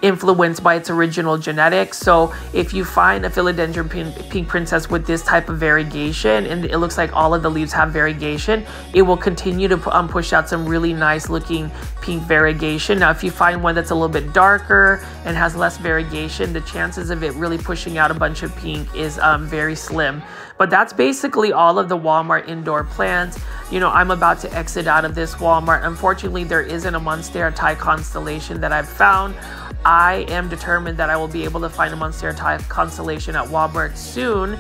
Speaker 1: influenced by its original genetics. So if you find a Philodendron Pink Princess with this type of variegation, and it looks like all of the leaves have variegation, it will continue to push out some really nice looking pink variegation. Now, if you find one that's a little bit darker and has less variegation, the chances of it really pushing out a bunch of pink is very slim. But that's basically all of the Walmart indoor plants. You know, I'm about to exit out of this Walmart. Unfortunately, there isn't a Monstera Thai constellation that I've found. I am determined that I will be able to find a Monstera Thai constellation at Walmart soon.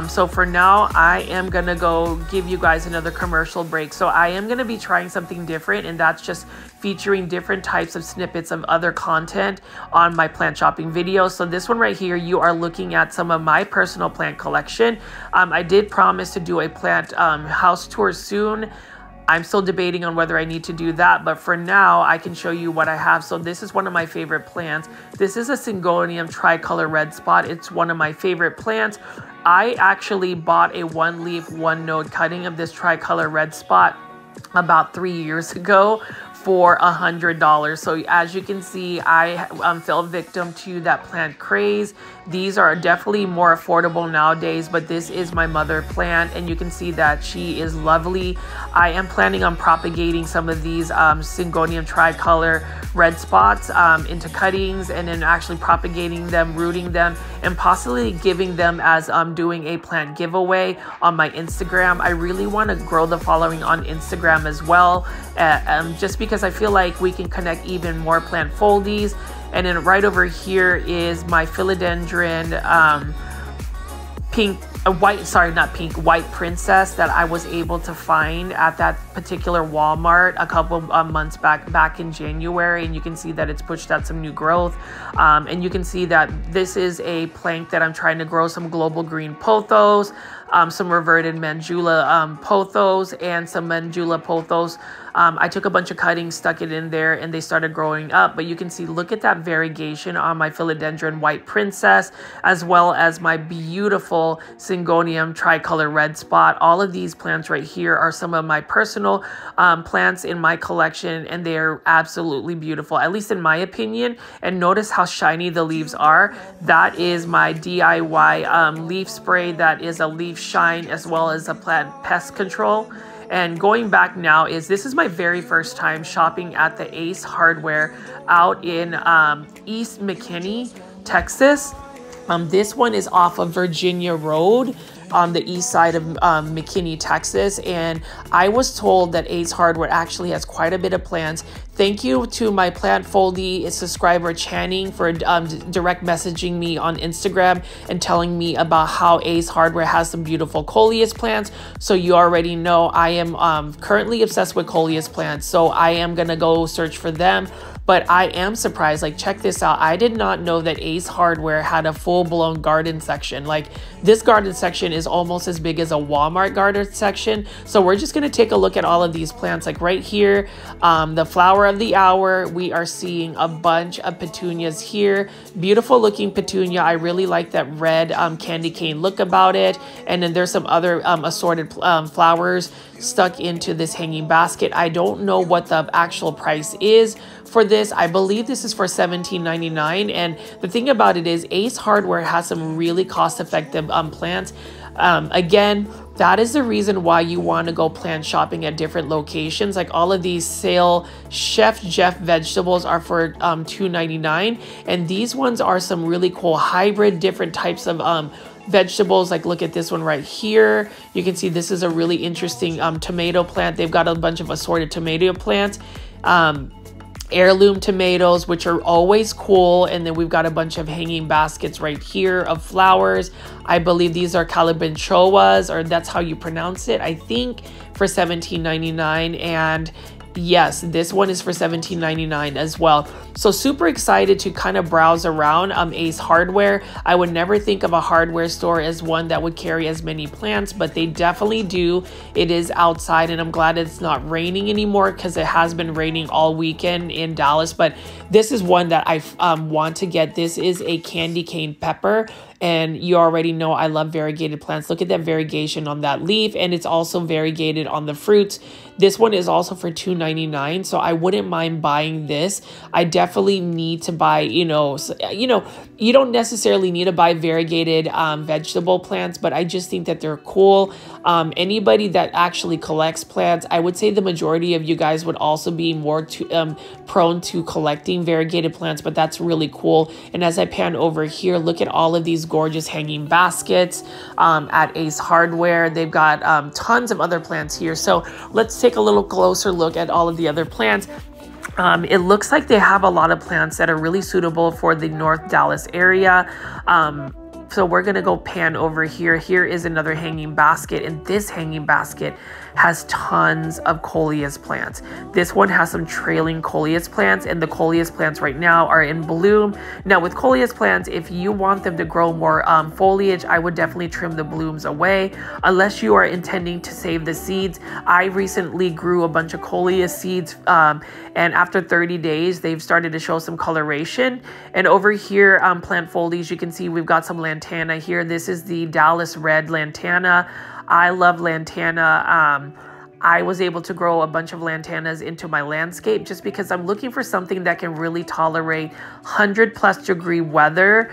Speaker 1: So for now, I am going to go give you guys another commercial break. So I am going to be trying something different, and that's just featuring different types of snippets of other content on my plant shopping videos. So this one right here, you are looking at some of my personal plant collection. I did promise to do a plant house tour soon. I'm still debating on whether I need to do that, but for now, I can show you what I have. So this is one of my favorite plants. This is a Syngonium tricolor red spot. It's one of my favorite plants. I actually bought a 1-leaf, 1-node cutting of this tricolor red spot about 3 years ago for $100. So as you can see, I fell victim to that plant craze. These are definitely more affordable nowadays, but this is my mother plant, and you can see that she is lovely. I am planning on propagating some of these Syngonium tricolor red spots into cuttings, and then actually propagating them, rooting them, and possibly giving them as doing a plant giveaway on my Instagram. I really want to grow the following on Instagram as well, just because I feel like we can connect even more plant foldies. And then right over here is my Philodendron white princess that I was able to find at that particular Walmart a couple months back in January, and you can see that it's pushed out some new growth. And you can see that this is a plant that I'm trying to grow some global green pothos. some reverted Mandula pothos and some Mandula pothos. I took a bunch of cuttings, stuck it in there, and they started growing up. But you can see, look at that variegation on my Philodendron White Princess, as well as my beautiful Syngonium Tricolor Red Spot. All of these plants right here are some of my personal plants in my collection, and they are absolutely beautiful, at least in my opinion. And notice how shiny the leaves are. That is my DIY leaf spray. That is a leaf shine as well as a plant pest control. And going back now, this is my very first time shopping at the Ace Hardware out in East McKinney, Texas. This one is off of Virginia Road on the east side of McKinney, Texas. And I was told that Ace Hardware actually has quite a bit of plants. Thank you to my Plantfoldy subscriber Channing for direct messaging me on Instagram and telling me about how Ace Hardware has some beautiful coleus plants. So you already know I am currently obsessed with coleus plants. So I am gonna go search for them. But I am surprised, like, check this out. I did not know that Ace Hardware had a full-blown garden section. Like, this garden section is almost as big as a Walmart garden section. So we're just gonna take a look at all of these plants. Like right here, the flower of the hour, we are seeing a bunch of petunias here. Beautiful looking petunia. I really like that red candy cane look about it. And then there's some other assorted flowers stuck into this hanging basket. I don't know what the actual price is for this. I believe this is for $17.99. And the thing about it is Ace Hardware has some really cost-effective plants. Again, that is the reason why you want to go plant shopping at different locations. Like all of these sale Chef Jeff vegetables are for $2.99. And these ones are some really cool hybrid, different types of vegetables. Like look at this one right here. You can see this is a really interesting tomato plant. They've got a bunch of assorted tomato plants. Heirloom tomatoes, which are always cool. And then we've got a bunch of hanging baskets right here of flowers. I believe these are calabanchoas, or that's how you pronounce it, I think, for $17.99. And yes, this one is for $17.99 as well. So super excited to kind of browse around Ace Hardware. I would never think of a hardware store as one that would carry as many plants, but they definitely do. It is outside, and I'm glad it's not raining anymore because it has been raining all weekend in Dallas. But this is one that I want to get. This is a candy cane pepper. And you already know I love variegated plants. Look at that variegation on that leaf, and it's also variegated on the fruits. This one is also for $2.99, so I wouldn't mind buying this. I definitely need to buy, you don't necessarily need to buy variegated vegetable plants, but I just think that they're cool. Anybody that actually collects plants, I would say the majority of you guys would also be more prone to collecting variegated plants, but that's really cool. And as I pan over here, look at all of these gorgeous hanging baskets at Ace Hardware. They've got tons of other plants here. So let's take a little closer look at all of the other plants. It looks like they have a lot of plants that are really suitable for the North Dallas area. So we're going to go pan over here. Here is another hanging basket, and this hanging basket has tons of coleus plants. This one has some trailing coleus plants, and the coleus plants right now are in bloom. Now with coleus plants, if you want them to grow more foliage, I would definitely trim the blooms away unless you are intending to save the seeds. I recently grew a bunch of coleus seeds, and after 30 days, they've started to show some coloration. And over here, Plantfoldies, you can see we've got some lantana here. This is the Dallas Red Lantana. I love lantana. I was able to grow a bunch of lantanas into my landscape just because I'm looking for something that can really tolerate 100+ degree weather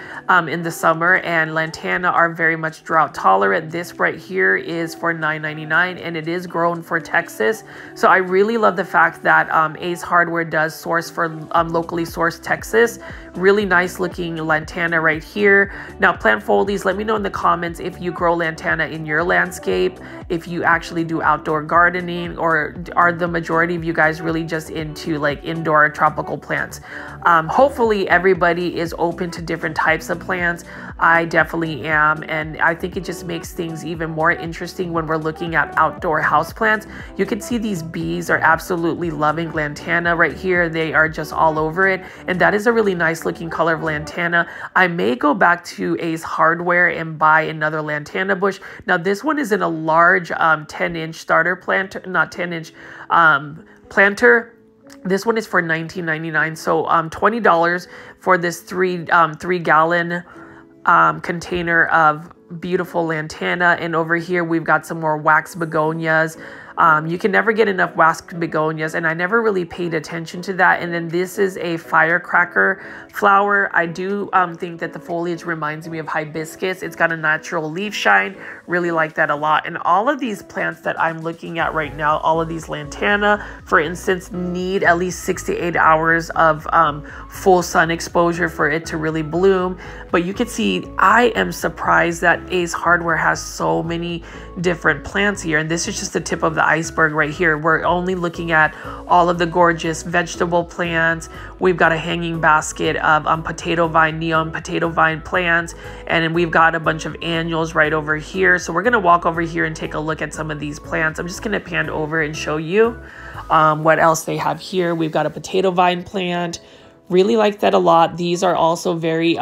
Speaker 1: in the summer, and lantana are very much drought tolerant. This right here is for $9.99, and it is grown for Texas. So I really love the fact that Ace Hardware does source for locally sourced Texas. Really nice looking lantana right here. Now Plantfoldies, let me know in the comments if you grow lantana in your landscape, if you actually do outdoor gardening. gardening, or are the majority of you guys really just into like indoor tropical plants? Hopefully everybody is open to different types of plants. I definitely am, and I think it just makes things even more interesting when we're looking at outdoor house plants. You can see these bees are absolutely loving lantana right here. They are just all over it, and that is a really nice looking color of lantana. I may go back to Ace Hardware and buy another lantana bush. Now this one is in a large 10-inch starter planter, not 10-inch planter. This one is for $19.99, so $20 for this three gallon container of beautiful lantana. And over here we've got some more wax begonias. You can never get enough wax begonias, and I never really paid attention to that. And then this is a firecracker flower. I do think that the foliage reminds me of hibiscus. It's got a natural leaf shine. Really like that a lot. And all of these plants that I'm looking at right now, all of these lantana, for instance, need at least 6 to 8 hours of full sun exposure for it to really bloom. But you can see, I am surprised that Ace Hardware has so many different plants here. And this is just the tip of the iceberg right here. We're only looking at all of the gorgeous vegetable plants. We've got a hanging basket of potato vine, neon potato vine plants, and then we've got a bunch of annuals right over here. So we're going to walk over here and take a look at some of these plants. I'm just going to pan over and show you what else they have here. We've got a potato vine plant. Really like that a lot. These are also very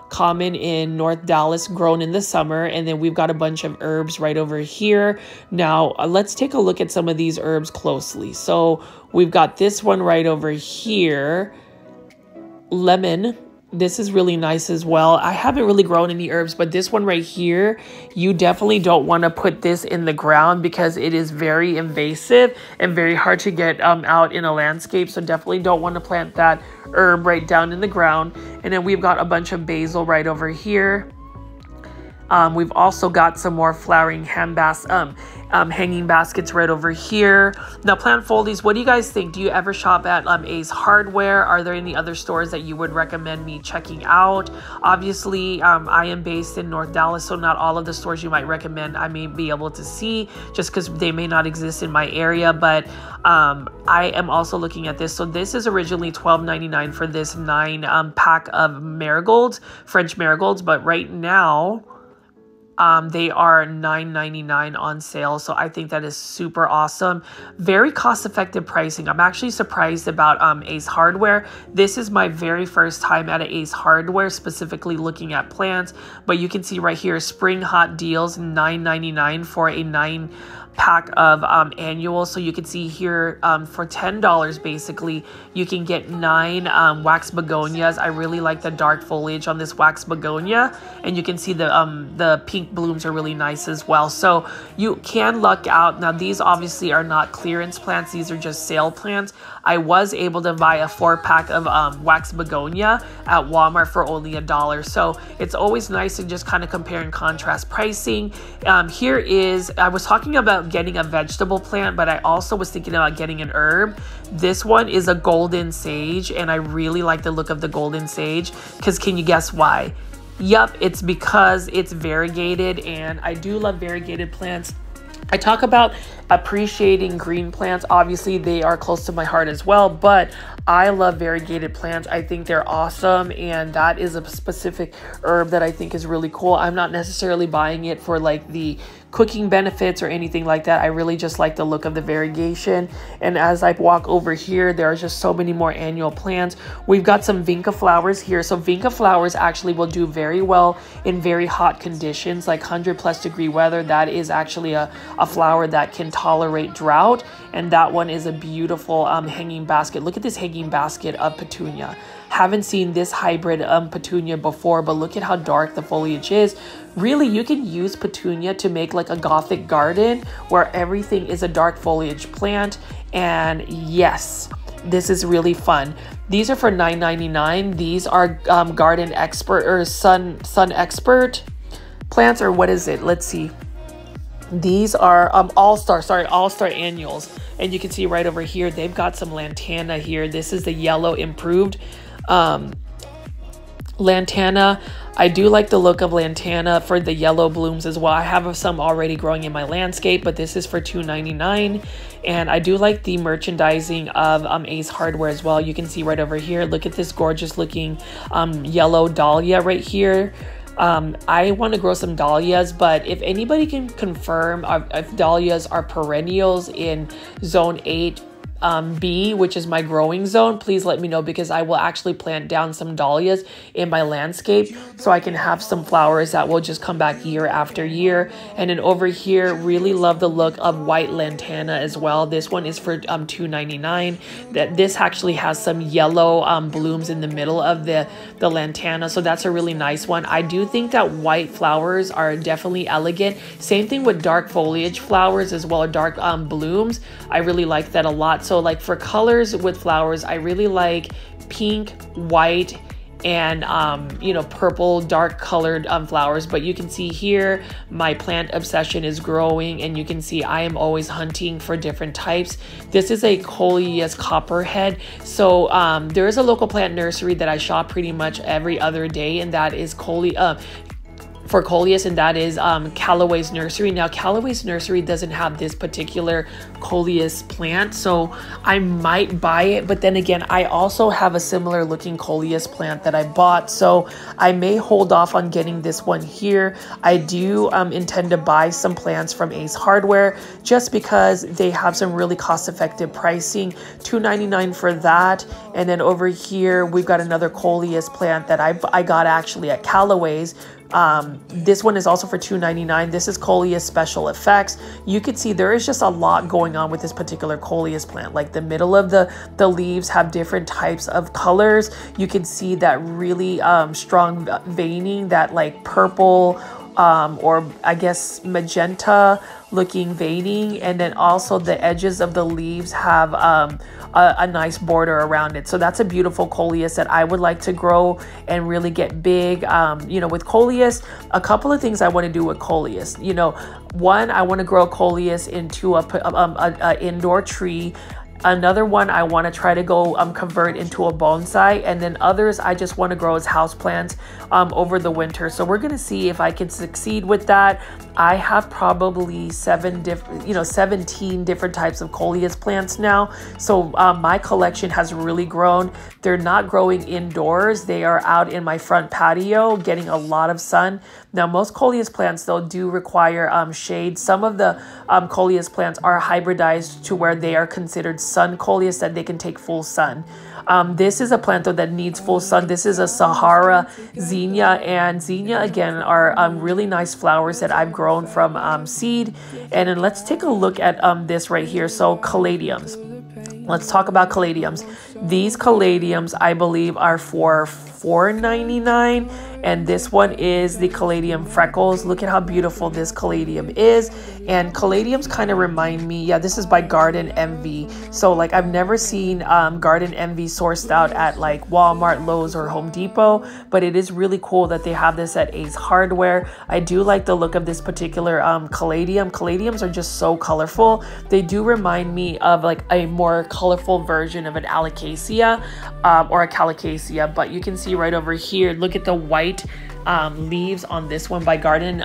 Speaker 1: common in North Dallas, grown in the summer. And then we've got a bunch of herbs right over here. Now, let's take a look at some of these herbs closely. So we've got this one right over here, lemon. This is really nice as well. I haven't really grown any herbs, but this one right here, you definitely don't want to put this in the ground because it is very invasive and very hard to get out in a landscape. So definitely don't want to plant that herb right down in the ground. And then we've got a bunch of basil right over here. We've also got some more flowering hanging baskets right over here. Now, plant foldies, what do you guys think? Do you ever shop at Ace Hardware? Are there any other stores that you would recommend me checking out? Obviously, I am based in North Dallas, so not all of the stores you might recommend I may be able to see just because they may not exist in my area. But I am also looking at this. So this is originally $12.99 for this 9 pack of marigolds, French marigolds, but right now they are $9.99 on sale. So I think that is super awesome. Very cost-effective pricing. I'm actually surprised about Ace Hardware. This is my very first time at Ace Hardware, specifically looking at plants. But you can see right here, spring hot deals, $9.99 for a 9 pack of annuals. So you can see here for $10 basically you can get 9 wax begonias. I really like the dark foliage on this wax begonia, and you can see the pink blooms are really nice as well. So you can luck out. Now these obviously are not clearance plants, these are just sale plants. I was able to buy a 4-pack of wax begonia at Walmart for only $1. So it's always nice to just kind of compare and contrast pricing. Here is, I was talking about getting a vegetable plant, but I also was thinking about getting an herb. This one is a golden sage, and I really like the look of the golden sage because can you guess why? Yup, it's because it's variegated, and I do love variegated plants. I talk about appreciating green plants. Obviously, they are close to my heart as well, but I love variegated plants. I think they're awesome, and that is a specific herb that I think is really cool. I'm not necessarily buying it for like the cooking benefits or anything like that. I really just like the look of the variegation. And as I walk over here, there are just so many more annual plants. We've got some vinca flowers here. So vinca flowers actually will do very well in very hot conditions, like 100+ degree weather. That is actually a flower that can tolerate drought. And that one is a beautiful hanging basket. Look at this hanging basket of petunia. Haven't seen this hybrid petunia before, but look at how dark the foliage is. Really, you can use petunia to make like a Gothic garden where everything is a dark foliage plant. And yes, this is really fun. These are for $9.99. These are Garden Expert or Sun Expert plants, or what is it? Let's see. These are All-Star annuals. And you can see right over here, they've got some lantana here. This is the yellow improved Lantana, I do like the look of Lantana for the yellow blooms as well. I have some already growing in my landscape, but this is for $2.99. And I do like the merchandising of Ace Hardware as well. You can see right over here, look at this gorgeous looking yellow dahlia right here. I want to grow some dahlias, but if anybody can confirm if dahlias are perennials in zone 8, B, which is my growing zone, please let me know, because I will actually plant down some dahlias in my landscape so I can have some flowers that will just come back year after year. And then over here, really love the look of white lantana as well. This one is for $2.99. This actually has some yellow blooms in the middle of the lantana, so that's a really nice one. I do think that white flowers are definitely elegant. Same thing with dark foliage flowers as well, dark blooms. I really like that a lot. So like for colors with flowers, I really like pink, white, and you know, purple, dark colored flowers. But you can see here my plant obsession is growing, and you can see I am always hunting for different types. This is a Coleus copperhead. So there is a local plant nursery that I shop pretty much every other day, and that is for Coleus, and that is Callaway's Nursery. Now, Callaway's Nursery doesn't have this particular Coleus plant, so I might buy it. But then again, I also have a similar looking Coleus plant that I bought, so I may hold off on getting this one here. I do intend to buy some plants from Ace Hardware just because they have some really cost-effective pricing. $2.99 for that. And then over here, we've got another Coleus plant that I got actually at Callaway's. This one is also for $2.99. This is Coleus Special Effects. You can see there is just a lot going on with this particular Coleus plant. Like the middle of the leaves have different types of colors. You can see that really strong veining, that like purple or I guess magenta looking veining, and then also the edges of the leaves have a nice border around it. So that's a beautiful Coleus that I would like to grow and really get big. You know, with Coleus, a couple of things I want to do with Coleus. You know, one, I want to grow Coleus into a indoor tree. Another one, I want to try to go convert into a bonsai, and then others I just want to grow as houseplants over the winter. So we're going to see if I can succeed with that. I have probably 17 different types of Coleus plants now. So my collection has really grown. They're not growing indoors. They are out in my front patio getting a lot of sun. Now, most Coleus plants, though, do require shade. Some of the Coleus plants are hybridized to where they are considered sun Coleus, that they can take full sun. This is a plant, though, that needs full sun. This is a Sahara Zinnia, and Zinnia, again, are really nice flowers that I've grown from seed. And then let's take a look at this right here. So caladiums. Let's talk about caladiums. These caladiums, I believe, are for $4.99, and this one is the Caladium Freckles. Look at how beautiful this caladium is. And caladiums kind of remind me, yeah, this is by Garden Envy. So like I've never seen Garden Envy sourced out at like Walmart, Lowe's, or Home Depot, but it is really cool that they have this at Ace Hardware. I do like the look of this particular caladium. Caladiums are just so colorful. They do remind me of like a more colorful version of an Alocasia or a Calicasia, but you can see right over here, look at the white leaves on this one by Garden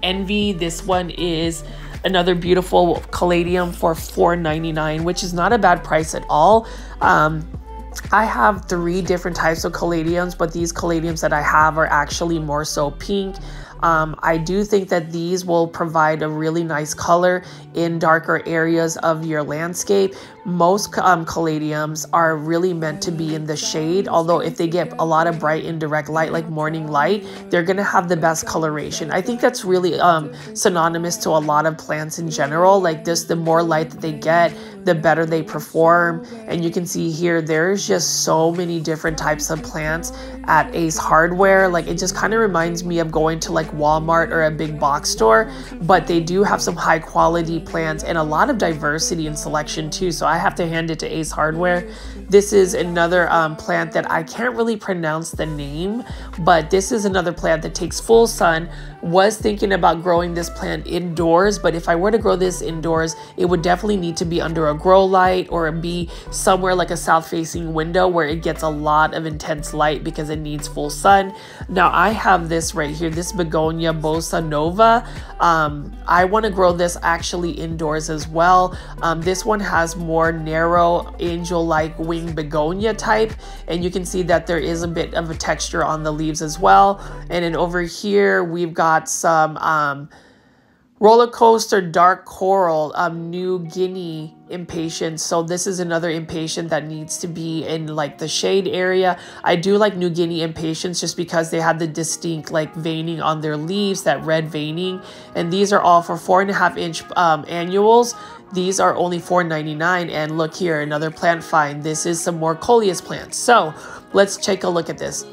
Speaker 1: Envy. This one is another beautiful caladium for $4.99, which is not a bad price at all. I have 3 different types of caladiums, but these caladiums that I have are actually more so pink. I do think that these will provide a really nice color in darker areas of your landscape. Most caladiums are really meant to be in the shade, although if they get a lot of bright indirect light like morning light, they're going to have the best coloration. I think that's really synonymous to a lot of plants in general. Like this, the more light that they get, the better they perform. And you can see here, there's just so many different types of plants at Ace Hardware. Like it just kind of reminds me of going to like like Walmart or a big box store, but they do have some high quality plants and a lot of diversity and selection too. So I have to hand it to Ace Hardware. This is another plant that I can't really pronounce the name, but this is another plant that takes full sun. Was thinking about growing this plant indoors, but if I were to grow this indoors, it would definitely need to be under a grow light or be somewhere like a south facing window where it gets a lot of intense light because it needs full sun. Now I have this right here, this Begonia Bossa Nova. I want to grow this actually indoors as well. This one has more narrow angel-like wing begonia type, and you can see that there is a bit of a texture on the leaves as well. And then over here we've got some roller coaster dark coral New Guinea impatient. So this is another impatient that needs to be in like the shade area. I do like New Guinea impatiens just because they have the distinct like veining on their leaves, that red veining, and these are all for 4.5 inch annuals. These are only $4.99. And look here, another plant find. This is some more Coleus plants. So let's take a look at this.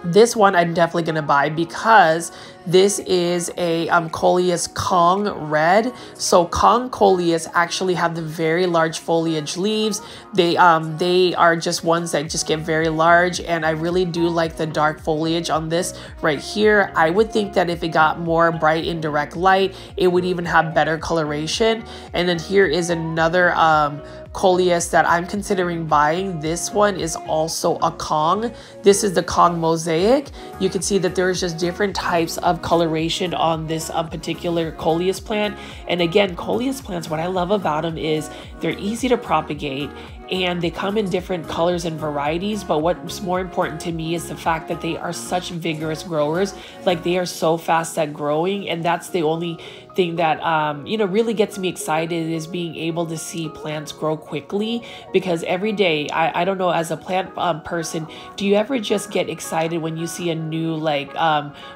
Speaker 1: This one I'm definitely going to buy because this is a Coleus Kong Red. So Kong Coleus actually have the very large foliage leaves. They are just ones that just get very large, and I really do like the dark foliage on this right here. I would think that if it got more bright indirect light, it would even have better coloration. And then here is another Coleus that I'm considering buying. This one is also a Kong. This is the Kong Mosaic. You can see that there's just different types of coloration on this particular Coleus plant. And again, Coleus plants, what I love about them is they're easy to propagate and they come in different colors and varieties. But what's more important to me is the fact that they are such vigorous growers. Like they are so fast at growing, and that's the only thing that really gets me excited, is being able to see plants grow quickly. Because every day, I don't know, as a plant person, do you ever just get excited when you see a new like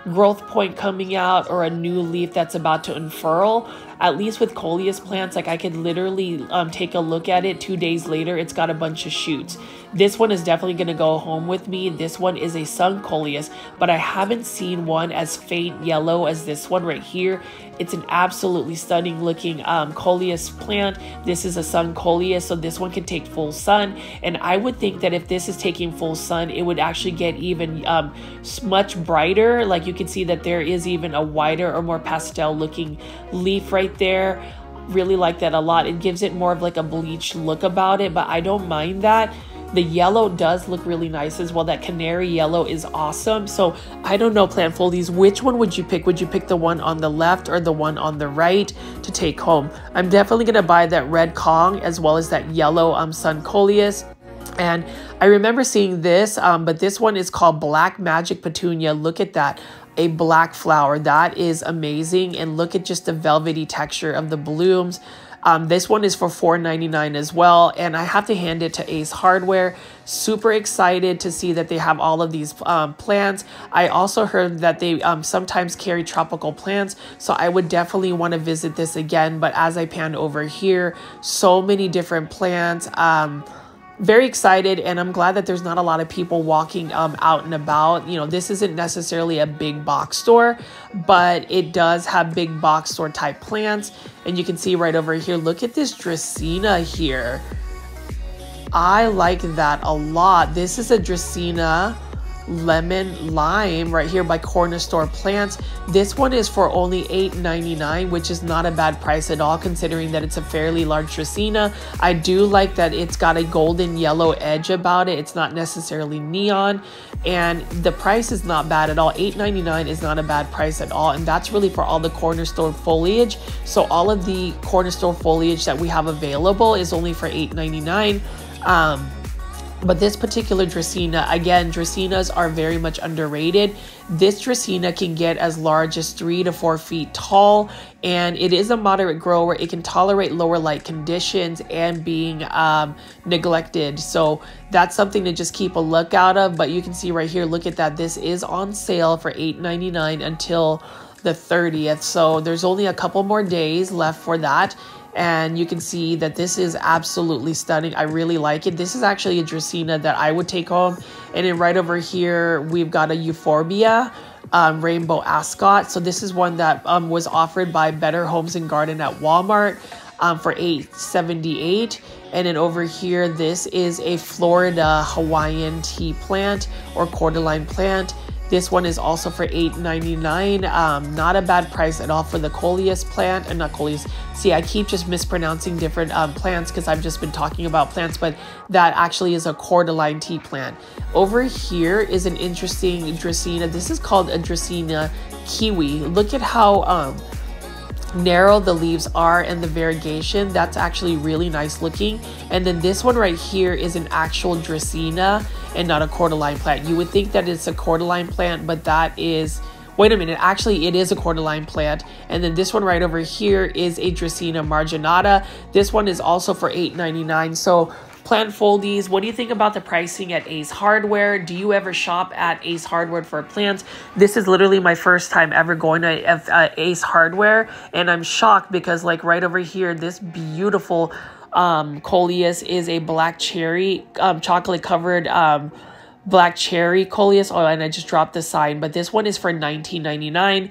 Speaker 1: growth point coming out or a new leaf that's about to unfurl? At least with Coleus plants, like I could literally take a look at it 2 days later, it's got a bunch of shoots. This one is definitely going to go home with me. This one is a Sun Coleus, but I haven't seen one as faint yellow as this one right here. It's an absolutely stunning looking Coleus plant. This is a Sun Coleus, so this one can take full sun. And I would think that if this is taking full sun, it would actually get even much brighter. Like you can see that there is even a whiter or more pastel looking leaf right there. Really like that a lot. It gives it more of like a bleached look about it, but I don't mind that. The yellow does look really nice as well. That canary yellow is awesome. So I don't know, plant foldies, which one would you pick? Would you pick the one on the left or the one on the right to take home? I'm definitely going to buy that red Kong as well as that yellow Sun Coleus. And I remember seeing this, but this one is called Black Magic Petunia. Look at that. A black flower. That is amazing. And look at just the velvety texture of the blooms. This one is for $4.99 as well, and I have to hand it to Ace Hardware. Super excited to see that they have all of these plants. I also heard that they sometimes carry tropical plants, so I would definitely want to visit this again. But as I pan over here, so many different plants. Very excited, and I'm glad that there's not a lot of people walking out and about. You know, this isn't necessarily a big box store, but it does have big box store type plants. And you can see right over here, look at this Dracaena here. I like that a lot. This is a Dracaena Lemon Lime right here by Corner Store Plants. This one is for only $8.99, which is not a bad price at all considering that it's a fairly large Dracaena. I do like that it's got a golden yellow edge about it. It's not necessarily neon, and the price is not bad at all. $8.99 is not a bad price at all, and that's really for all the Corner Store foliage. So all of the Corner Store foliage that we have available is only for $8.99. But this particular Dracaena, again, Dracaenas are very much underrated. This Dracaena can get as large as 3 to 4 feet tall, and it is a moderate grower. It can tolerate lower light conditions and being neglected. So that's something to just keep a lookout of. But you can see right here, look at that. This is on sale for $8.99 until the 30th. So there's only a couple more days left for that. And you can see that this is absolutely stunning. I really like it. This is actually a Dracaena that I would take home. And then right over here, we've got a Euphorbia. Rainbow Ascot. So this is one that was offered by Better Homes and Garden at Walmart for $8.78. And then over here, this is a Florida Hawaiian tea plant or cordyline plant. This one is also for $8.99. Not a bad price at all for the Coleus plant. And not Coleus. See, I keep just mispronouncing different plants because I've just been talking about plants, but that actually is a cordyline tea plant. Over here is an interesting Dracaena. This is called a Dracaena kiwi. Look at how narrow the leaves are and the variegation. That's actually really nice looking. And then this one right here is an actual Dracaena and not a cordyline plant. You would think that it's a cordyline plant, but that is, wait a minute, actually it is a cordyline plant. And then this one right over here is a Dracaena marginata. This one is also for $8.99. So plant foldies, what do you think about the pricing at Ace Hardware? Do you ever shop at Ace Hardware for plants? This is literally my first time ever going to Ace Hardware, and I'm shocked because like right over here, this beautiful Coleus is a black cherry, chocolate covered black cherry Coleus. Oh, and I just dropped the sign, but this one is for $19.99.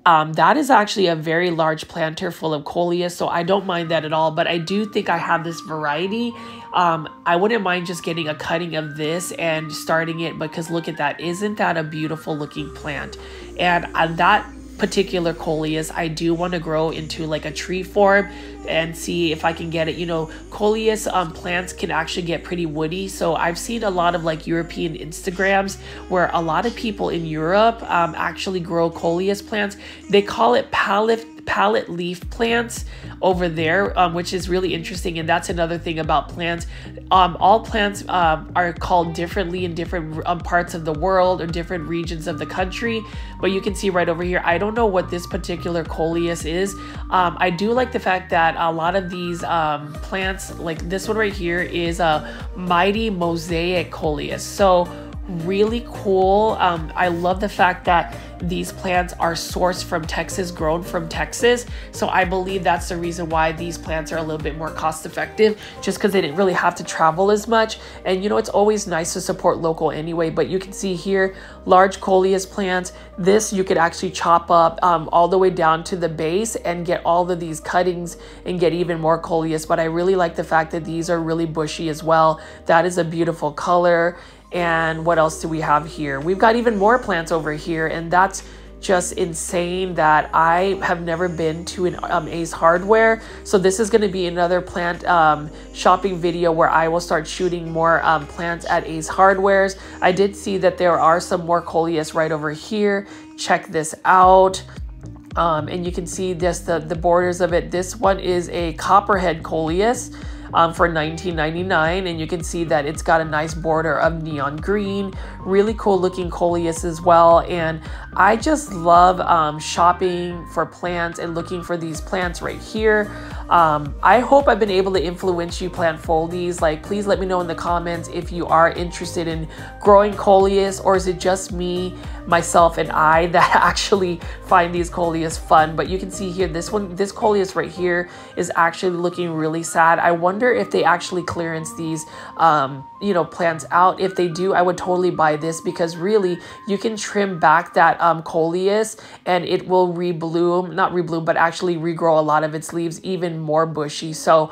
Speaker 1: That is actually a very large planter full of Coleus, so I don't mind that at all, but I do think I have this variety. I wouldn't mind just getting a cutting of this and starting it, because look at that. Isn't that a beautiful looking plant? And that particular Coleus, I do want to grow into like a tree form and see if I can get it. You know, Coleus plants can actually get pretty woody. So I've seen a lot of like European Instagrams where a lot of people in Europe actually grow Coleus plants. They call it palette leaf plants over there, which is really interesting. And that's another thing about plants. All plants are called differently in different parts of the world or different regions of the country. But you can see right over here, I don't know what this particular Coleus is. I do like the fact that a lot of these plants, like this one right here, is a Mighty Mosaic Coleus. So really cool. I love the fact that these plants are sourced from Texas, grown from Texas. So I believe that's the reason why these plants are a little bit more cost effective, just because they didn't really have to travel as much. And you know, it's always nice to support local anyway. But you can see here, large Coleus plants. This you could actually chop up all the way down to the base and get all of these cuttings and get even more Coleus. But I really like the fact that these are really bushy as well. That is a beautiful color. And what else do we have here? We've got even more plants over here, and that's just insane that I have never been to an Ace Hardware. So this is going to be another plant shopping video where I will start shooting more plants at Ace Hardwares. I did see that there are some more Coleus right over here. Check this out. And you can see this, the borders of it. This one is a Copperhead Coleus for $19.99, and you can see that it's got a nice border of neon green. Really cool looking Coleus as well. And I just love shopping for plants and looking for these plants right here. I hope I've been able to influence you plant foldies. Like, please let me know in the comments if you are interested in growing Coleus, or is it just me, myself, and I that actually find these Coleus fun. But you can see here, this Coleus right here is actually looking really sad. I wonder if they actually clearance these you know, plants out. If they do, I would totally buy this, because really you can trim back that Coleus and it will rebloom, not rebloom, but actually regrow a lot of its leaves even more bushy. So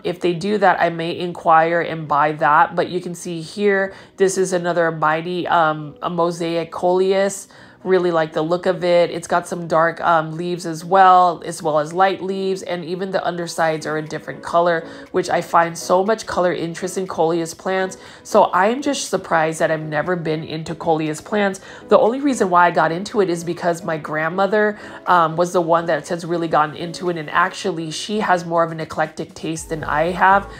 Speaker 1: if they do that, I may inquire and buy that. But you can see here, this is another Mighty a Mosaic Coleus. Really like the look of it. It's got some dark leaves as well as light leaves, and even the undersides are a different color, which I find so much color interest in Coleus plants. So I'm just surprised that I've never been into Coleus plants. The only reason why I got into it is because my grandmother was the one that has really gotten into it, and actually she has more of an eclectic taste than I have.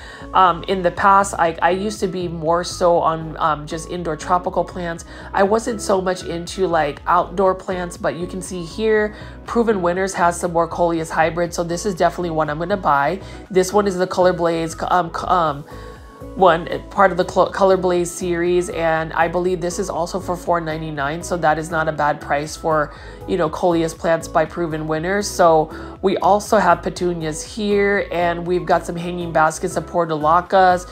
Speaker 1: In the past, I used to be more so on just indoor tropical plants. I wasn't so much into like outdoor plants, but you can see here, Proven Winners has some more Coleus hybrids, so this is definitely one I'm going to buy. This one is the Color Blaze one, part of the Color Blaze series, and I believe this is also for $4.99, so that is not a bad price for, you know, Coleus plants by Proven Winners. So we also have petunias here, and we've got some hanging baskets of portulacas.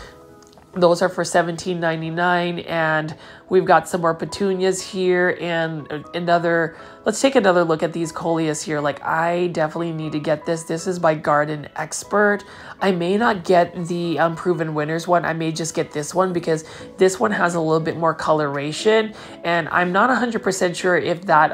Speaker 1: Those are for $17.99, and we've got some more petunias here and another. Let's take another look at these coleus here. Like, I definitely need to get this. This is by Garden Expert. I may not get the Proven Winners one. I may just get this one because this one has a little bit more coloration, and I'm not 100% sure if that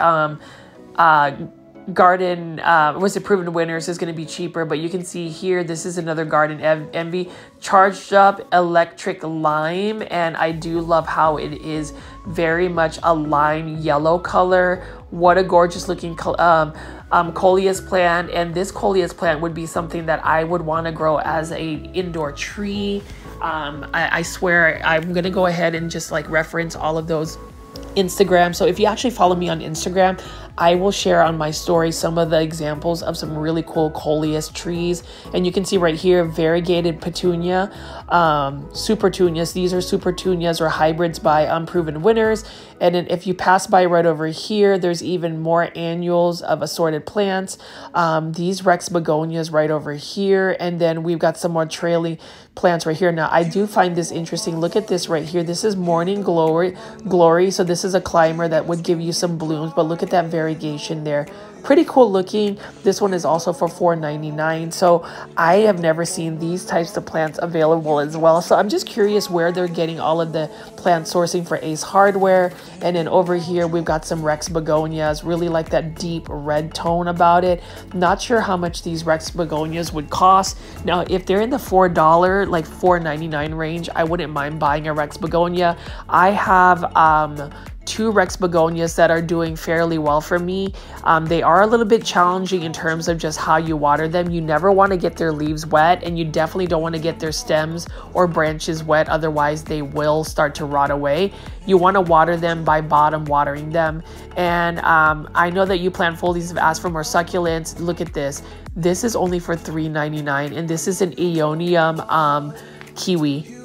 Speaker 1: Garden was it Proven Winners is going to be cheaper, but you can see here this is another Garden Envy charged up electric lime, and I do love how it is very much a lime yellow color. What a gorgeous looking coleus plant, and this coleus plant would be something that I would want to grow as a indoor tree. I swear I'm gonna go ahead and just like reference all of those Instagram. So if you actually follow me on Instagram, I will share on my story some of the examples of some really cool coleus trees. And you can see right here, variegated petunia, supertunias. These are supertunias or hybrids by Proven Winners. And then if you pass by right over here, there's even more annuals of assorted plants. These Rex begonias right over here. And then we've got some more trailing plants right here. Now, I do find this interesting. Look at this right here. This is Morning Glory. So this is a climber that would give you some blooms, but look at that variegation there. Pretty cool looking. This one is also for $4.99. So I have never seen these types of plants available as well. So I'm just curious where they're getting all of the plant sourcing for Ace Hardware. And then over here, we've got some Rex begonias. Really like that deep red tone about it. Not sure how much these Rex begonias would cost. Now, if they're in the $4, like $4.99 range, I wouldn't mind buying a Rex begonia. I have two Rex begonias that are doing fairly well for me. They are a little bit challenging in terms of just how you water them. You never want to get their leaves wet, and you definitely don't want to get their stems or branches wet, otherwise they will start to rot away. You want to water them by bottom watering them. And I know that you plant foldies have asked for more succulents. Look at this. This is only for $3.99, and this is an Aeonium kiwi.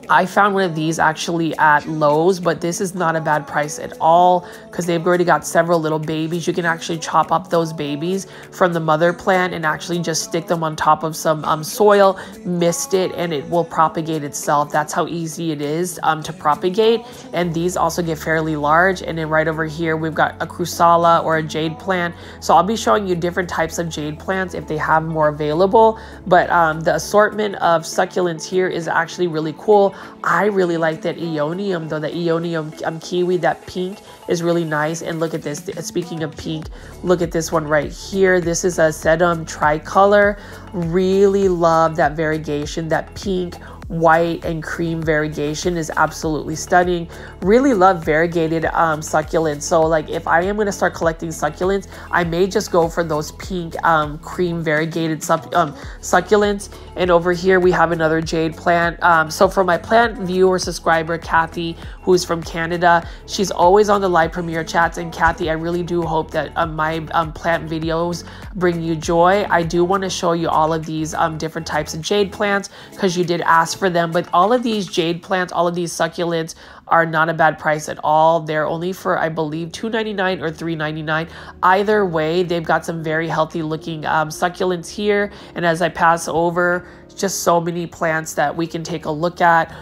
Speaker 1: I found one of these actually at Lowe's, but this is not a bad price at all because they've already got several little babies. You can actually chop up those babies from the mother plant and actually just stick them on top of some soil, mist it, and it will propagate itself. That's how easy it is to propagate. And these also get fairly large. And then right over here, we've got a Crusala or a jade plant. So I'll be showing you different types of jade plants if they have more available. But the assortment of succulents here is actually really cool. I really like that Aeonium though. The Aeonium kiwi, that pink is really nice. And look at this. Speaking of pink, look at this one right here. This is a Sedum tricolor. Really love that variegation. That pink, white, and cream variegation is absolutely stunning. Really love variegated succulents. So like if I am going to start collecting succulents, I may just go for those pink cream variegated succulents. And over here we have another jade plant. So for my plant viewer subscriber Kathy, who's from Canada, she's always on the live premiere chats. And Kathy, I really do hope that my plant videos bring you joy. I do want to show you all of these different types of jade plants because you did ask for them. But all of these jade plants, all of these succulents are not a bad price at all. They're only for, I believe, $2.99 or $3.99. Either way, they've got some very healthy looking succulents here. And as I pass over, just so many plants that we can take a look at.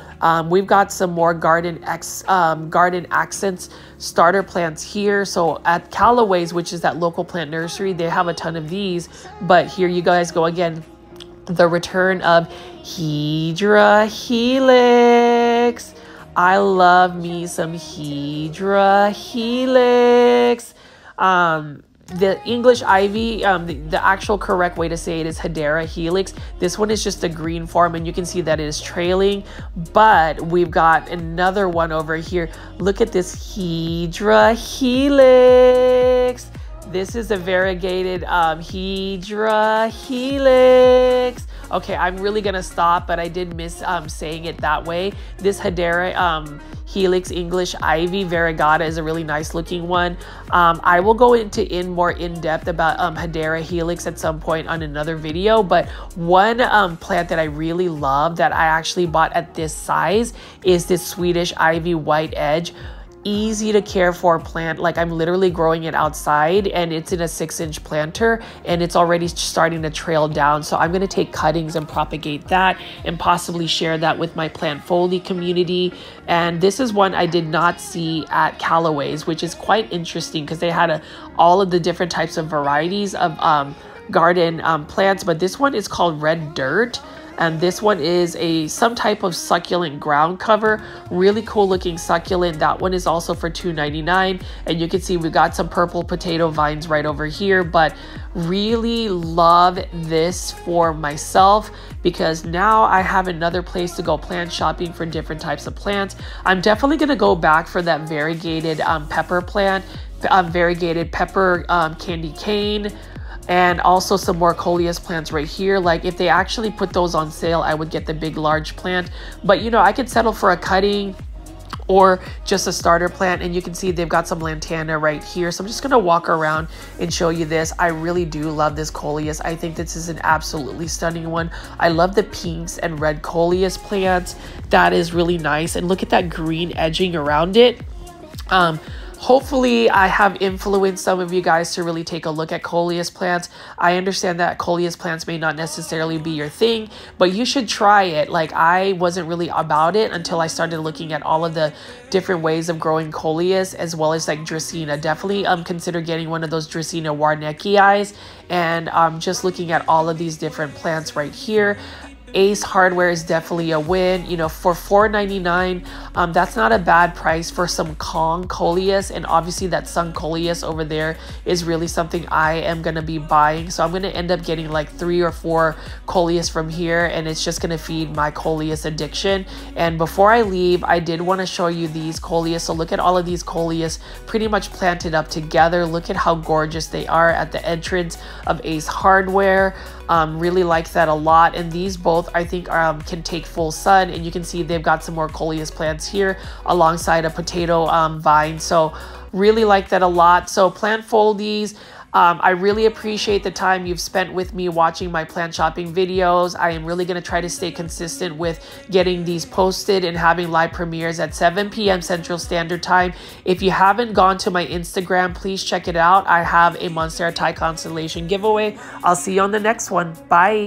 Speaker 1: We've got some more Garden Accents starter plants here. So at Callaway's, which is that local plant nursery, they have a ton of these. But here you guys go again. The return of Hedra Helix. I love me some Hedra Helix. The English ivy, the actual correct way to say it is Hedera Helix. This one is just a green form, and you can see that it is trailing. But we've got another one over here. Look at this Hedra Helix. This is a variegated Hedra Helix. Okay, I'm really gonna stop, but I did miss saying it that way. This Hedera Helix English Ivy Variegata is a really nice looking one. I will go more in depth about Hedera Helix at some point on another video, but one plant that I really love that I actually bought at this size is this Swedish Ivy White Edge. easy to care for plant. Like I'm literally growing it outside and it's in a 6-inch planter and it's already starting to trail down. So I'm going to take cuttings and propagate that and possibly share that with my plant foliage community. And this is one I did not see at Callaway's, which is quite interesting because they had all of the different types of varieties of garden plants, but this one is called Red Dirt. And this one is some type of succulent ground cover. Really cool looking succulent. That one is also for $2.99. And you can see we got some purple potato vines right over here. But really love this for myself because now I have another place to go plant shopping for different types of plants. I'm definitely going to go back for that variegated pepper plant, variegated pepper candy cane. And also some more coleus plants right here. Like if they actually put those on sale, I would get the big large plant, but you know, I could settle for a cutting or just a starter plant. And you can see they've got some lantana right here. So I'm just gonna walk around and show you this. I really do love this coleus. I think this is an absolutely stunning one. I love the pinks and red coleus plants. That is really nice. And look at that green edging around it. Hopefully I have influenced some of you guys to really take a look at coleus plants. I understand that coleus plants may not necessarily be your thing, but you should try it. Like I wasn't really about it until I started looking at all of the different ways of growing coleus, as well as like Dracaena. Definitely consider getting one of those Dracaena warneckii and just looking at all of these different plants right here. Ace Hardware is definitely a win. You know, for $4.99, that's not a bad price for some Kong coleus, and obviously that Sun coleus over there is really something I am going to be buying. So I'm going to end up getting like 3 or 4 coleus from here, and it's just going to feed my coleus addiction. And before I leave, I did want to show you these coleus. So look at all of these coleus pretty much planted up together. Look at how gorgeous they are at the entrance of Ace Hardware. Really like that a lot. And these both I think can take full sun, and you can see they've got some more coleus plants here alongside a potato vine. So really like that a lot. So plant foldies. I really appreciate the time you've spent with me watching my plant shopping videos. I am really going to try to stay consistent with getting these posted and having live premieres at 7 p.m. Central Standard Time. If you haven't gone to my Instagram, please check it out. I have a Monstera Thai Constellation giveaway. I'll see you on the next one. Bye.